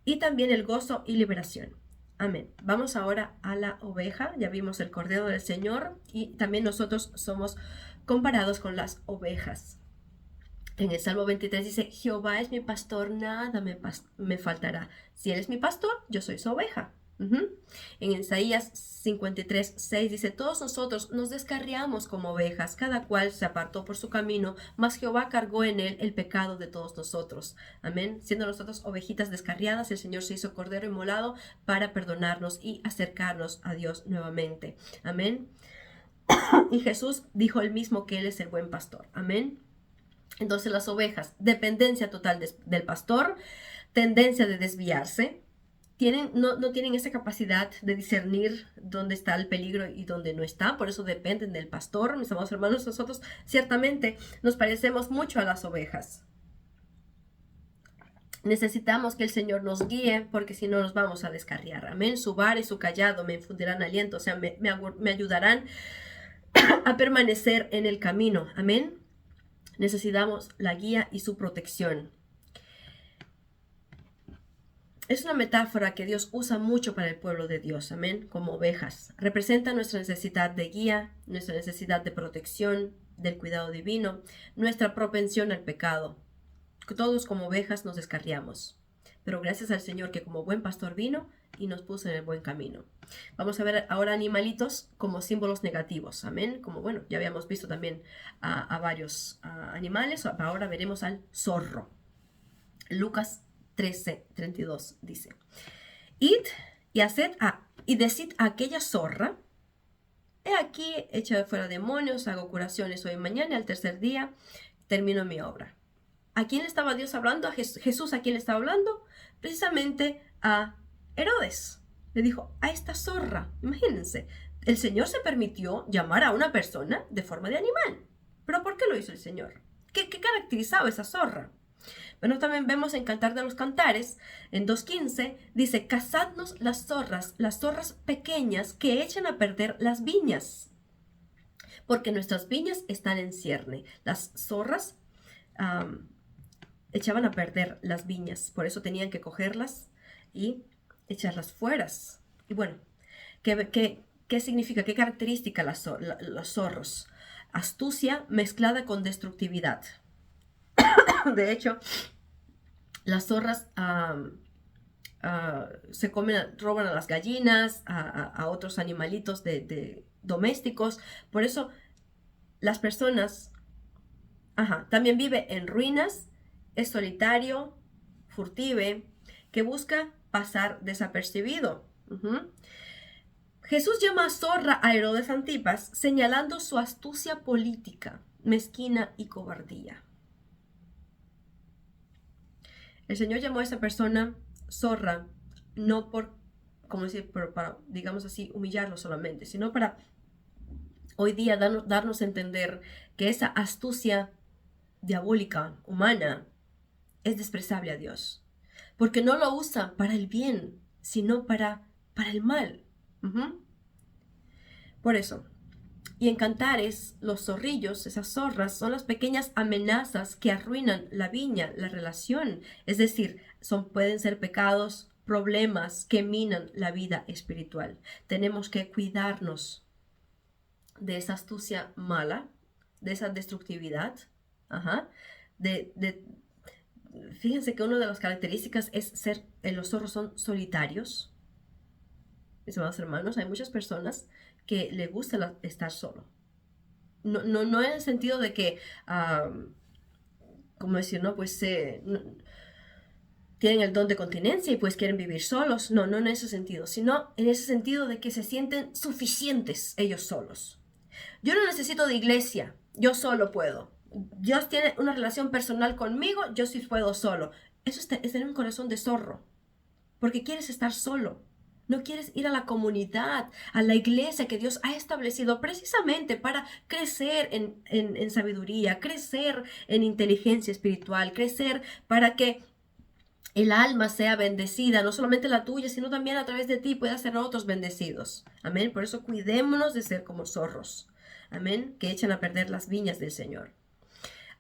y también el gozo y liberación. Amén. Vamos ahora a la oveja. Ya vimos el cordero del Señor y también nosotros somos comparados con las ovejas. En el Salmo 23 dice, Jehová es mi pastor, nada me faltará. Si Él es mi pastor, yo soy su oveja. En Isaías 53:6 dice, todos nosotros nos descarriamos como ovejas, cada cual se apartó por su camino, mas Jehová cargó en él el pecado de todos nosotros. Amén. Siendo nosotros ovejitas descarriadas, el Señor se hizo cordero inmolado para perdonarnos y acercarnos a Dios nuevamente. Amén. Y Jesús dijo él mismo que Él es el buen pastor. Amén. Entonces las ovejas, dependencia total del pastor, tendencia de desviarse, no tienen esa capacidad de discernir dónde está el peligro y dónde no está, por eso dependen del pastor. Mis amados hermanos, nosotros ciertamente nos parecemos mucho a las ovejas. Necesitamos que el Señor nos guíe, porque si no nos vamos a descarriar. Amén. Su vara y su callado me infundirán aliento, o sea, me ayudarán a permanecer en el camino. Amén. Necesitamos la guía y su protección. Es una metáfora que Dios usa mucho para el pueblo de Dios, amén, como ovejas. Representa nuestra necesidad de guía, nuestra necesidad de protección, del cuidado divino, nuestra propensión al pecado. Todos como ovejas nos descarriamos, pero gracias al Señor que como buen pastor vino y nos puso en el buen camino. Vamos a ver ahora animalitos como símbolos negativos, amén, como bueno, ya habíamos visto también a varios animales, ahora veremos al zorro. Lucas 13:32 dice, id y decid a aquella zorra, he aquí, echa fuera demonios, hago curaciones hoy y mañana, al tercer día termino mi obra. ¿A quién estaba Dios hablando? ¿A Jesús a quién le estaba hablando? Precisamente a Herodes. Le dijo, a esta zorra. Imagínense, el Señor se permitió llamar a una persona de forma de animal. ¿Pero por qué lo hizo el Señor? ¿Qué caracterizaba esa zorra? Bueno, también vemos en Cantar de los Cantares, en 2:15, dice, cazadnos las zorras pequeñas que echan a perder las viñas, porque nuestras viñas están en cierne. Las zorras echaban a perder las viñas, por eso tenían que cogerlas y echarlas fuera. Y bueno, ¿qué significa? ¿Qué característica los zorros? Astucia mezclada con destructividad. De hecho, las zorras se roban a las gallinas, a otros animalitos domésticos. Por eso las personas, también vive en ruinas, es solitario, furtive, que busca pasar desapercibido. Jesús llama a zorra a Herodes Antipas, señalando su astucia política, mezquina y cobardía. El Señor llamó a esa persona zorra, no para, digamos así, humillarlo solamente, sino para hoy día darnos a entender que esa astucia diabólica, humana, es despreciable a Dios, porque no lo usa para el bien, sino para el mal. Ujú. Por eso, y en Cantares, los zorrillos, esas zorras, son las pequeñas amenazas que arruinan la viña, la relación. Es decir, pueden ser pecados, problemas que minan la vida espiritual. Tenemos que cuidarnos de esa astucia mala, de esa destructividad. Ajá. Fíjense que una de las características es los zorros son solitarios. Mis amados hermanos, hay muchas personas que le gusta estar solo. No en el sentido de que, como decir, no, pues tienen el don de continencia y pues quieren vivir solos. No en ese sentido, sino en ese sentido de que se sienten suficientes ellos solos. Yo no necesito de iglesia, yo solo puedo. Dios tiene una relación personal conmigo, yo sí puedo solo. Eso es tener un corazón de zorro, porque quieres estar solo. No quieres ir a la comunidad, a la iglesia que Dios ha establecido precisamente para crecer en sabiduría, crecer en inteligencia espiritual, crecer para que el alma sea bendecida, no solamente la tuya, sino también a través de ti pueda ser otros bendecidos. Amén. Por eso cuidémonos de ser como zorros. Amén. Que echan a perder las viñas del Señor.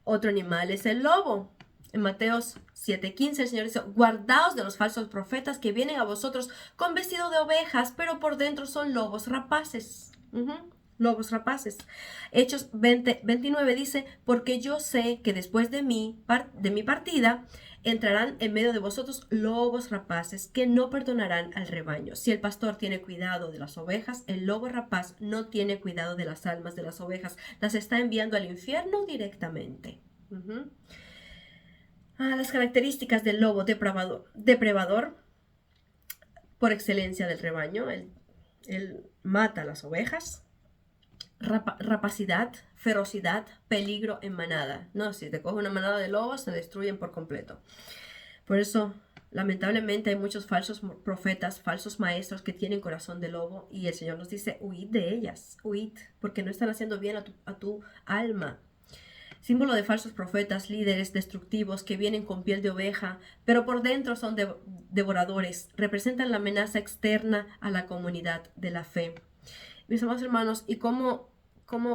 Otro animal es el lobo. En Mateos 7:15 el Señor dice, guardaos de los falsos profetas que vienen a vosotros con vestido de ovejas, pero por dentro son lobos rapaces. Lobos rapaces. Hechos 20:29 dice, porque yo sé que después de mi partida entrarán en medio de vosotros lobos rapaces que no perdonarán al rebaño. Si el pastor tiene cuidado de las ovejas, el lobo rapaz no tiene cuidado de las almas de las ovejas. Las está enviando al infierno directamente. Las características del lobo depredador por excelencia del rebaño. Él mata a las ovejas. Rapacidad, ferocidad, peligro en manada. No, si te coge una manada de lobos, se destruyen por completo. Por eso, lamentablemente, hay muchos falsos profetas, falsos maestros que tienen corazón de lobo. Y el Señor nos dice, huid de ellas, huid, porque no están haciendo bien a tu alma. Símbolo de falsos profetas, líderes destructivos que vienen con piel de oveja, pero por dentro son devoradores. Representan la amenaza externa a la comunidad de la fe. Mis amados hermanos, ¿y cómo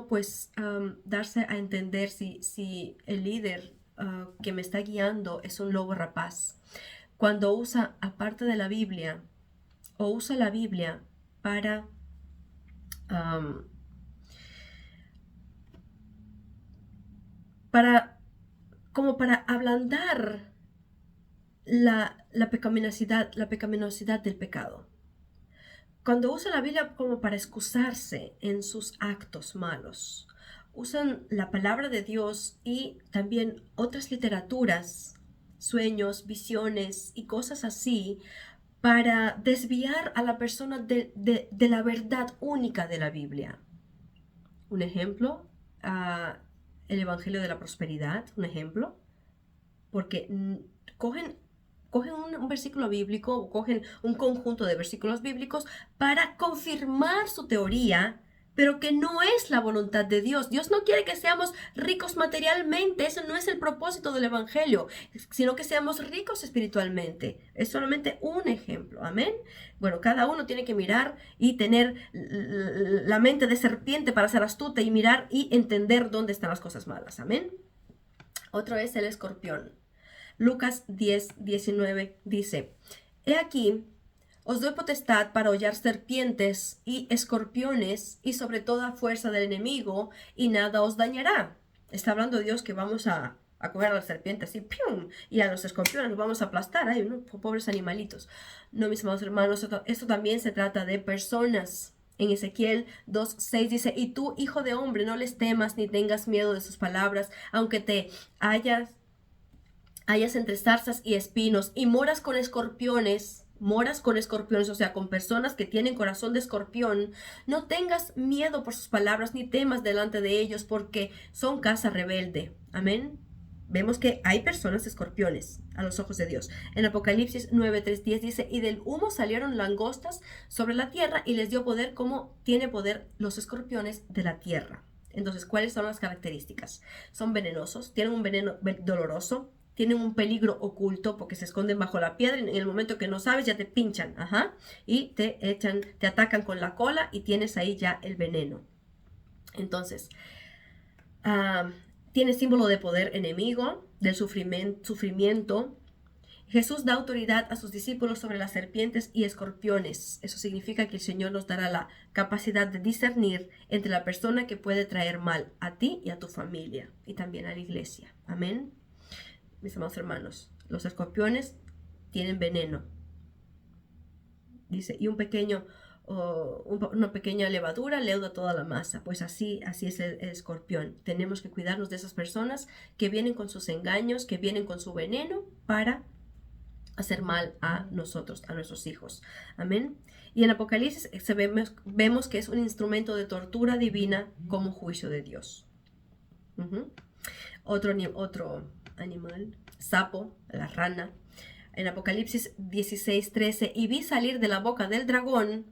pues darse a entender si el líder que me está guiando es un lobo rapaz? Cuando usa, aparte de la Biblia, o usa la Biblia para ablandar la pecaminosidad del pecado. Cuando usa la Biblia como para excusarse en sus actos malos, usan la palabra de Dios y también otras literaturas, sueños, visiones y cosas así, para desviar a la persona de la verdad única de la Biblia. Un ejemplo, el Evangelio de la Prosperidad, un ejemplo, porque cogen un versículo bíblico o cogen un conjunto de versículos bíblicos para confirmar su teoría, pero que no es la voluntad de Dios. Dios no quiere que seamos ricos materialmente, eso no es el propósito del Evangelio, sino que seamos ricos espiritualmente. Es solamente un ejemplo, amén. Bueno, cada uno tiene que mirar y tener la mente de serpiente para ser astuta y mirar y entender dónde están las cosas malas, amén. Otro es el escorpión. Lucas 10:19 dice, he aquí, os doy potestad para hollar serpientes y escorpiones y sobre toda fuerza del enemigo y nada os dañará. Está hablando Dios que vamos a coger a las serpientes así, ¡pium! Y a los escorpiones los vamos a aplastar, ¡ay, no, pobres animalitos! No, mis amados hermanos, esto también se trata de personas. En Ezequiel 2:6 dice, y tú, hijo de hombre, no les temas ni tengas miedo de sus palabras, aunque te hayas entre zarzas y espinos y moras con escorpiones, o sea, con personas que tienen corazón de escorpión, no tengas miedo por sus palabras ni temas delante de ellos porque son casa rebelde. Amén. Vemos que hay personas escorpiones a los ojos de Dios. En Apocalipsis 9:3-10 dice, y del humo salieron langostas sobre la tierra y les dio poder como tiene poder los escorpiones de la tierra. Entonces, ¿cuáles son las características? Son venenosos, tienen un veneno doloroso, tienen un peligro oculto porque se esconden bajo la piedra y en el momento que no sabes ya te pinchan, y te atacan con la cola y tienes ahí ya el veneno. Entonces, tiene símbolo de poder enemigo, del sufrimiento. Jesús da autoridad a sus discípulos sobre las serpientes y escorpiones. Eso significa que el Señor nos dará la capacidad de discernir entre la persona que puede traer mal a ti y a tu familia y también a la iglesia. Amén. Mis amados hermanos, los escorpiones tienen veneno. Dice, y una pequeña levadura leuda toda la masa. Pues así es el escorpión. Tenemos que cuidarnos de esas personas que vienen con sus engaños, que vienen con su veneno para hacer mal a nosotros, a nuestros hijos. Amén. Y en Apocalipsis vemos que es un instrumento de tortura divina como juicio de Dios. Otro animal, sapo, la rana. En Apocalipsis 16:13, y vi salir de la boca del dragón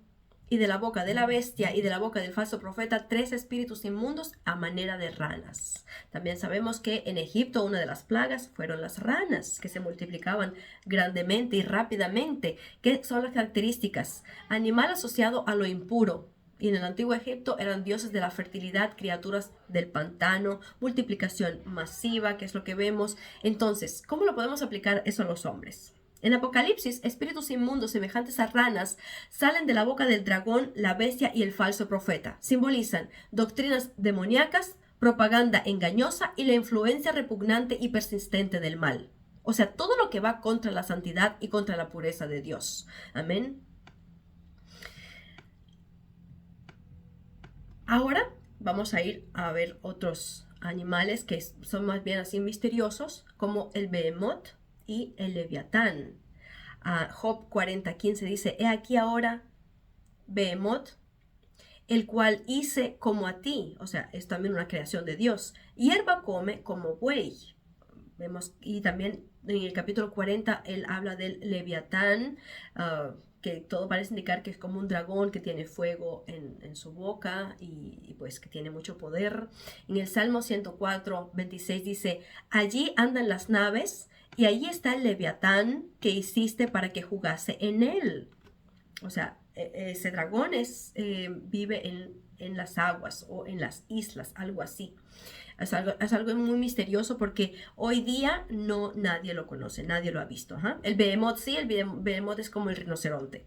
y de la boca de la bestia y de la boca del falso profeta 3 espíritus inmundos a manera de ranas. También sabemos que en Egipto una de las plagas fueron las ranas, que se multiplicaban grandemente y rápidamente. ¿Qué son las características? Animal asociado a lo impuro. Y en el antiguo Egipto eran dioses de la fertilidad, criaturas del pantano, multiplicación masiva, que es lo que vemos. Entonces, ¿cómo lo podemos aplicar eso a los hombres? En Apocalipsis, espíritus inmundos semejantes a ranas salen de la boca del dragón, la bestia y el falso profeta. Simbolizan doctrinas demoníacas, propaganda engañosa y la influencia repugnante y persistente del mal. O sea, todo lo que va contra la santidad y contra la pureza de Dios. Amén. Ahora vamos a ir a ver otros animales que son más bien así misteriosos, como el behemoth y el leviatán. Job 40:15 dice, he aquí ahora, behemoth, el cual hice como a ti. O sea, es también una creación de Dios. Hierba come como buey. Vemos, y también en el capítulo 40 él habla del leviatán, que todo parece indicar que es como un dragón que tiene fuego en su boca y pues que tiene mucho poder. En el Salmo 104:26 dice, allí andan las naves y allí está el leviatán que hiciste para que jugase en él. O sea, ese dragón vive en las aguas o en las islas, algo así. Es algo muy misterioso porque hoy día nadie lo conoce, nadie lo ha visto. El behemoth sí, el behemoth es como el rinoceronte.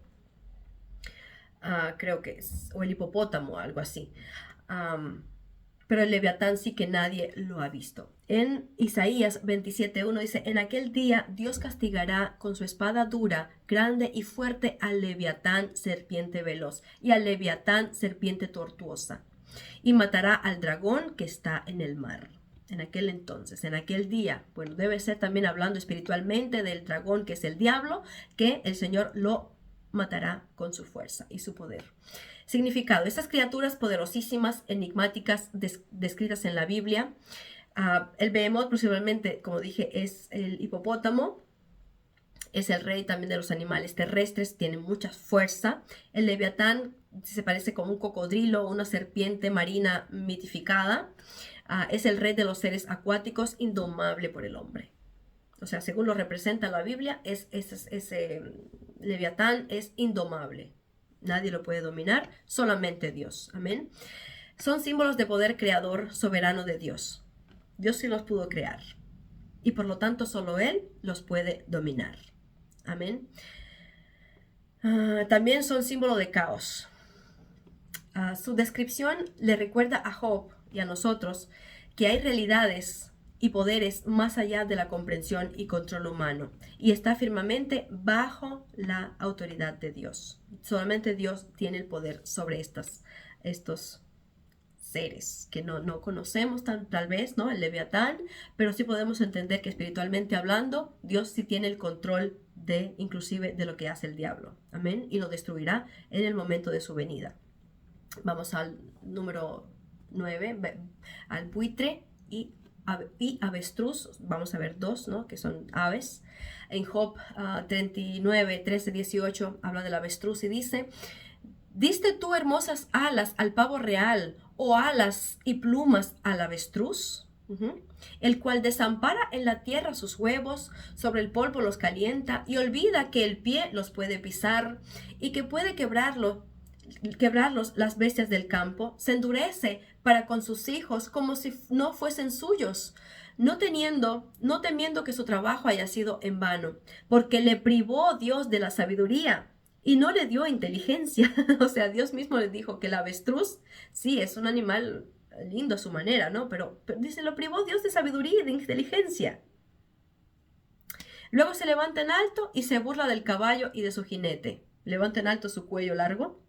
Creo que es, o el hipopótamo, algo así. Pero el leviatán sí que nadie lo ha visto. En Isaías 27:1 dice, en aquel día Dios castigará con su espada dura, grande y fuerte al leviatán, serpiente veloz, y al leviatán, serpiente tortuosa, y matará al dragón que está en el mar. En aquel entonces, en aquel día, bueno, debe ser también hablando espiritualmente del dragón que es el diablo, que el Señor lo matará con su fuerza y su poder. Significado, estas criaturas poderosísimas, enigmáticas, descritas en la Biblia. El behemoth, principalmente, como dije, es el hipopótamo. Es el rey también de los animales terrestres, tiene mucha fuerza. El leviatán se parece como un cocodrilo, una serpiente marina mitificada. Es el rey de los seres acuáticos, indomable por el hombre. O sea, según lo representa la Biblia, ese leviatán es indomable. Nadie lo puede dominar, solamente Dios. Amén. Son símbolos de poder creador soberano de Dios. Dios sí los pudo crear. Y por lo tanto, solo Él los puede dominar. Amén. También son símbolo de caos. Su descripción le recuerda a Job y a nosotros que hay realidades y poderes más allá de la comprensión y control humano, y está firmemente bajo la autoridad de Dios. Solamente Dios tiene el poder sobre estos seres que no conocemos tal vez, ¿no? El leviatán, pero sí podemos entender que espiritualmente hablando, Dios sí tiene el control inclusive de lo que hace el diablo. Amén. Y lo destruirá en el momento de su venida. Vamos al número 9, al buitre y y avestruz. Vamos a ver dos, ¿no? Que son aves. En Job 39, 13, 18 habla del avestruz y dice: ¿diste tú hermosas alas al pavo real, o alas y plumas al avestruz? El cual desampara en la tierra sus huevos, sobre el polvo los calienta, y olvida que el pie los puede pisar, y que puede quebrarlos las bestias del campo. Se endurece para con sus hijos como si no fuesen suyos, no temiendo que su trabajo haya sido en vano, porque le privó Dios de la sabiduría y no le dio inteligencia. O sea, Dios mismo le dijo que el avestruz, sí, es un animal lindo a su manera, ¿no? Pero dice, lo privó Dios de sabiduría y de inteligencia. Luego se levanta en alto y se burla del caballo y de su jinete. Levanta en alto su cuello largo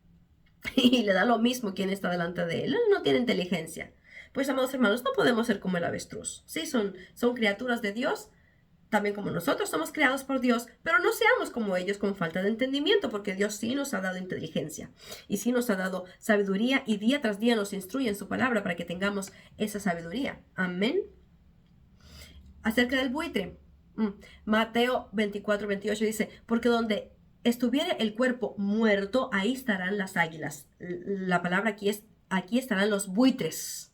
y le da lo mismo quien está delante de él. Él no tiene inteligencia. Pues, amados hermanos, no podemos ser como el avestruz. Sí, son criaturas de Dios, también como nosotros somos creados por Dios, pero no seamos como ellos con falta de entendimiento, porque Dios sí nos ha dado inteligencia y sí nos ha dado sabiduría, y día tras día nos instruye en su palabra para que tengamos esa sabiduría. Amén. Acerca del buitre, Mateo 24, 28 dice: porque donde estuviere el cuerpo muerto, ahí estarán las águilas. La palabra aquí estarán los buitres.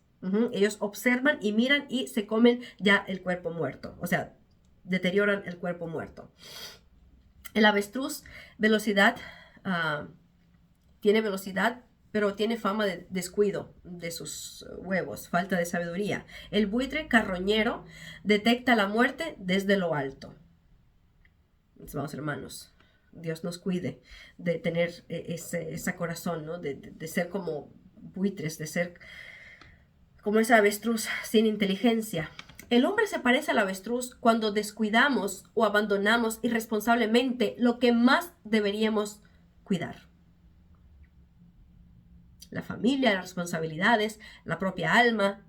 Ellos observan y miran y se comen ya el cuerpo muerto. O sea, deterioran el cuerpo muerto. El avestruz, velocidad, tiene velocidad, pero tiene fama de descuido de sus huevos, falta de sabiduría. El buitre carroñero detecta la muerte desde lo alto. Vamos, hermanos, Dios nos cuide de tener ese corazón, ¿no? De ser como buitres, de ser como ese avestruz sin inteligencia. El hombre se parece al avestruz cuando descuidamos o abandonamos irresponsablemente lo que más deberíamos cuidar: la familia, las responsabilidades, la propia alma.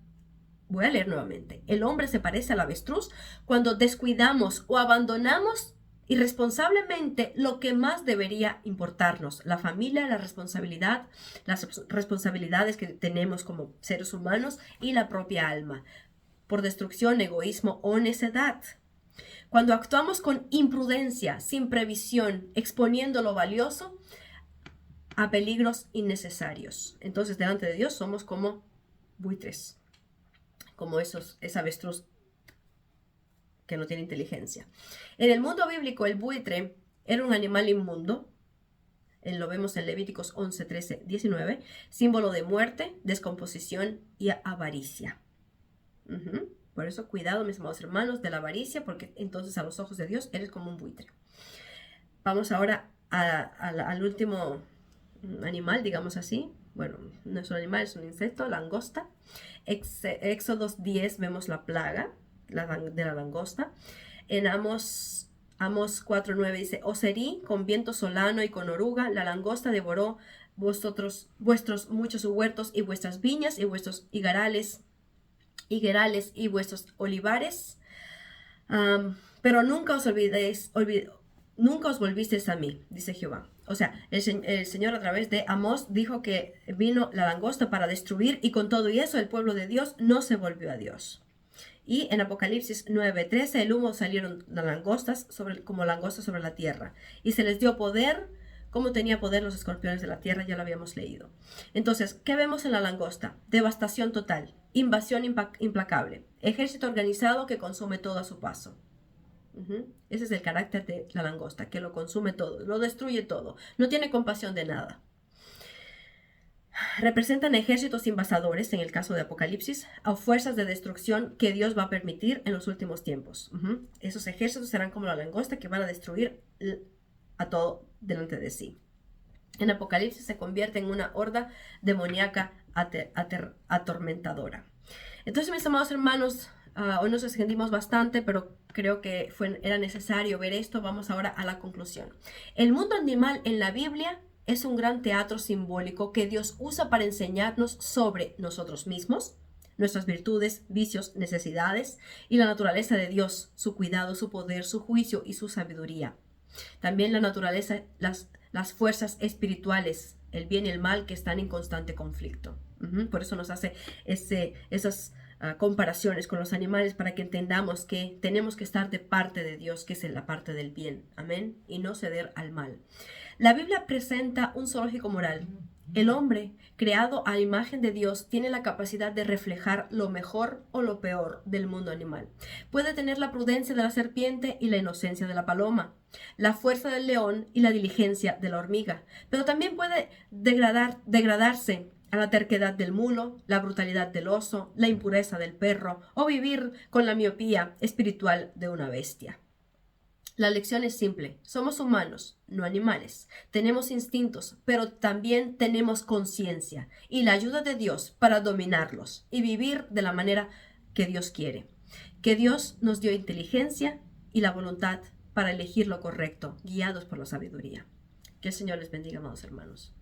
Voy a leer nuevamente. El hombre se parece al avestruz cuando descuidamos o abandonamos irresponsablemente lo que más debería importarnos: la familia, la responsabilidad, las responsabilidades que tenemos como seres humanos, y la propia alma, por destrucción, egoísmo o necedad. Cuando actuamos con imprudencia, sin previsión, exponiendo lo valioso a peligros innecesarios, entonces delante de Dios somos como buitres, como esa avestruz que no tiene inteligencia. En el mundo bíblico, el buitre era un animal inmundo. Lo vemos en Levíticos 11, 13, 19, símbolo de muerte, descomposición y avaricia. Por eso, cuidado, mis amados hermanos, de la avaricia, porque entonces a los ojos de Dios eres como un buitre. Vamos ahora al último animal, digamos así. Bueno, no es un animal, es un insecto, langosta. Éxodo 10 vemos la plaga de la langosta. En Amos 4:9 dice: os herí con viento solano y con oruga, la langosta devoró vuestros muchos huertos y vuestras viñas y vuestros higuerales y vuestros olivares, pero nunca os volvisteis a mí, dice Jehová. O sea, el Señor a través de Amós dijo que vino la langosta para destruir, y con todo y eso el pueblo de Dios no se volvió a Dios. Y en Apocalipsis 9:13, el humo salieron las langostas como langostas sobre la tierra, y se les dio poder como tenía poder los escorpiones de la tierra. Ya lo habíamos leído. Entonces, ¿qué vemos en la langosta? Devastación total, invasión implacable, ejército organizado que consume todo a su paso. Ese es el carácter de la langosta, que lo consume todo, lo destruye todo, no tiene compasión de nada. Representan ejércitos invasadores, en el caso de Apocalipsis, o fuerzas de destrucción que Dios va a permitir en los últimos tiempos. Esos ejércitos serán como la langosta, que van a destruir a todo delante de sí. En Apocalipsis se convierte en una horda demoníaca atormentadora. Entonces, mis amados hermanos, hoy nos extendimos bastante, pero creo que era necesario ver esto. Vamos ahora a la conclusión. El mundo animal en la Biblia es un gran teatro simbólico que Dios usa para enseñarnos sobre nosotros mismos, nuestras virtudes, vicios, necesidades y la naturaleza de Dios, su cuidado, su poder, su juicio y su sabiduría. También la naturaleza, las fuerzas espirituales, el bien y el mal, que están en constante conflicto. Por eso nos hace esas comparaciones con los animales para que entendamos que tenemos que estar de parte de Dios, que es en la parte del bien. Amén. Y no ceder al mal. La Biblia presenta un zoológico moral. El hombre, creado a imagen de Dios, tiene la capacidad de reflejar lo mejor o lo peor del mundo animal. Puede tener la prudencia de la serpiente y la inocencia de la paloma, la fuerza del león y la diligencia de la hormiga, pero también puede degradarse a la terquedad del mulo, la brutalidad del oso, la impureza del perro o vivir con la miopía espiritual de una bestia. La lección es simple. Somos humanos, no animales. Tenemos instintos, pero también tenemos conciencia y la ayuda de Dios para dominarlos y vivir de la manera que Dios quiere. Que Dios nos dio inteligencia y la voluntad para elegir lo correcto, guiados por la sabiduría. Que el Señor les bendiga, amados hermanos.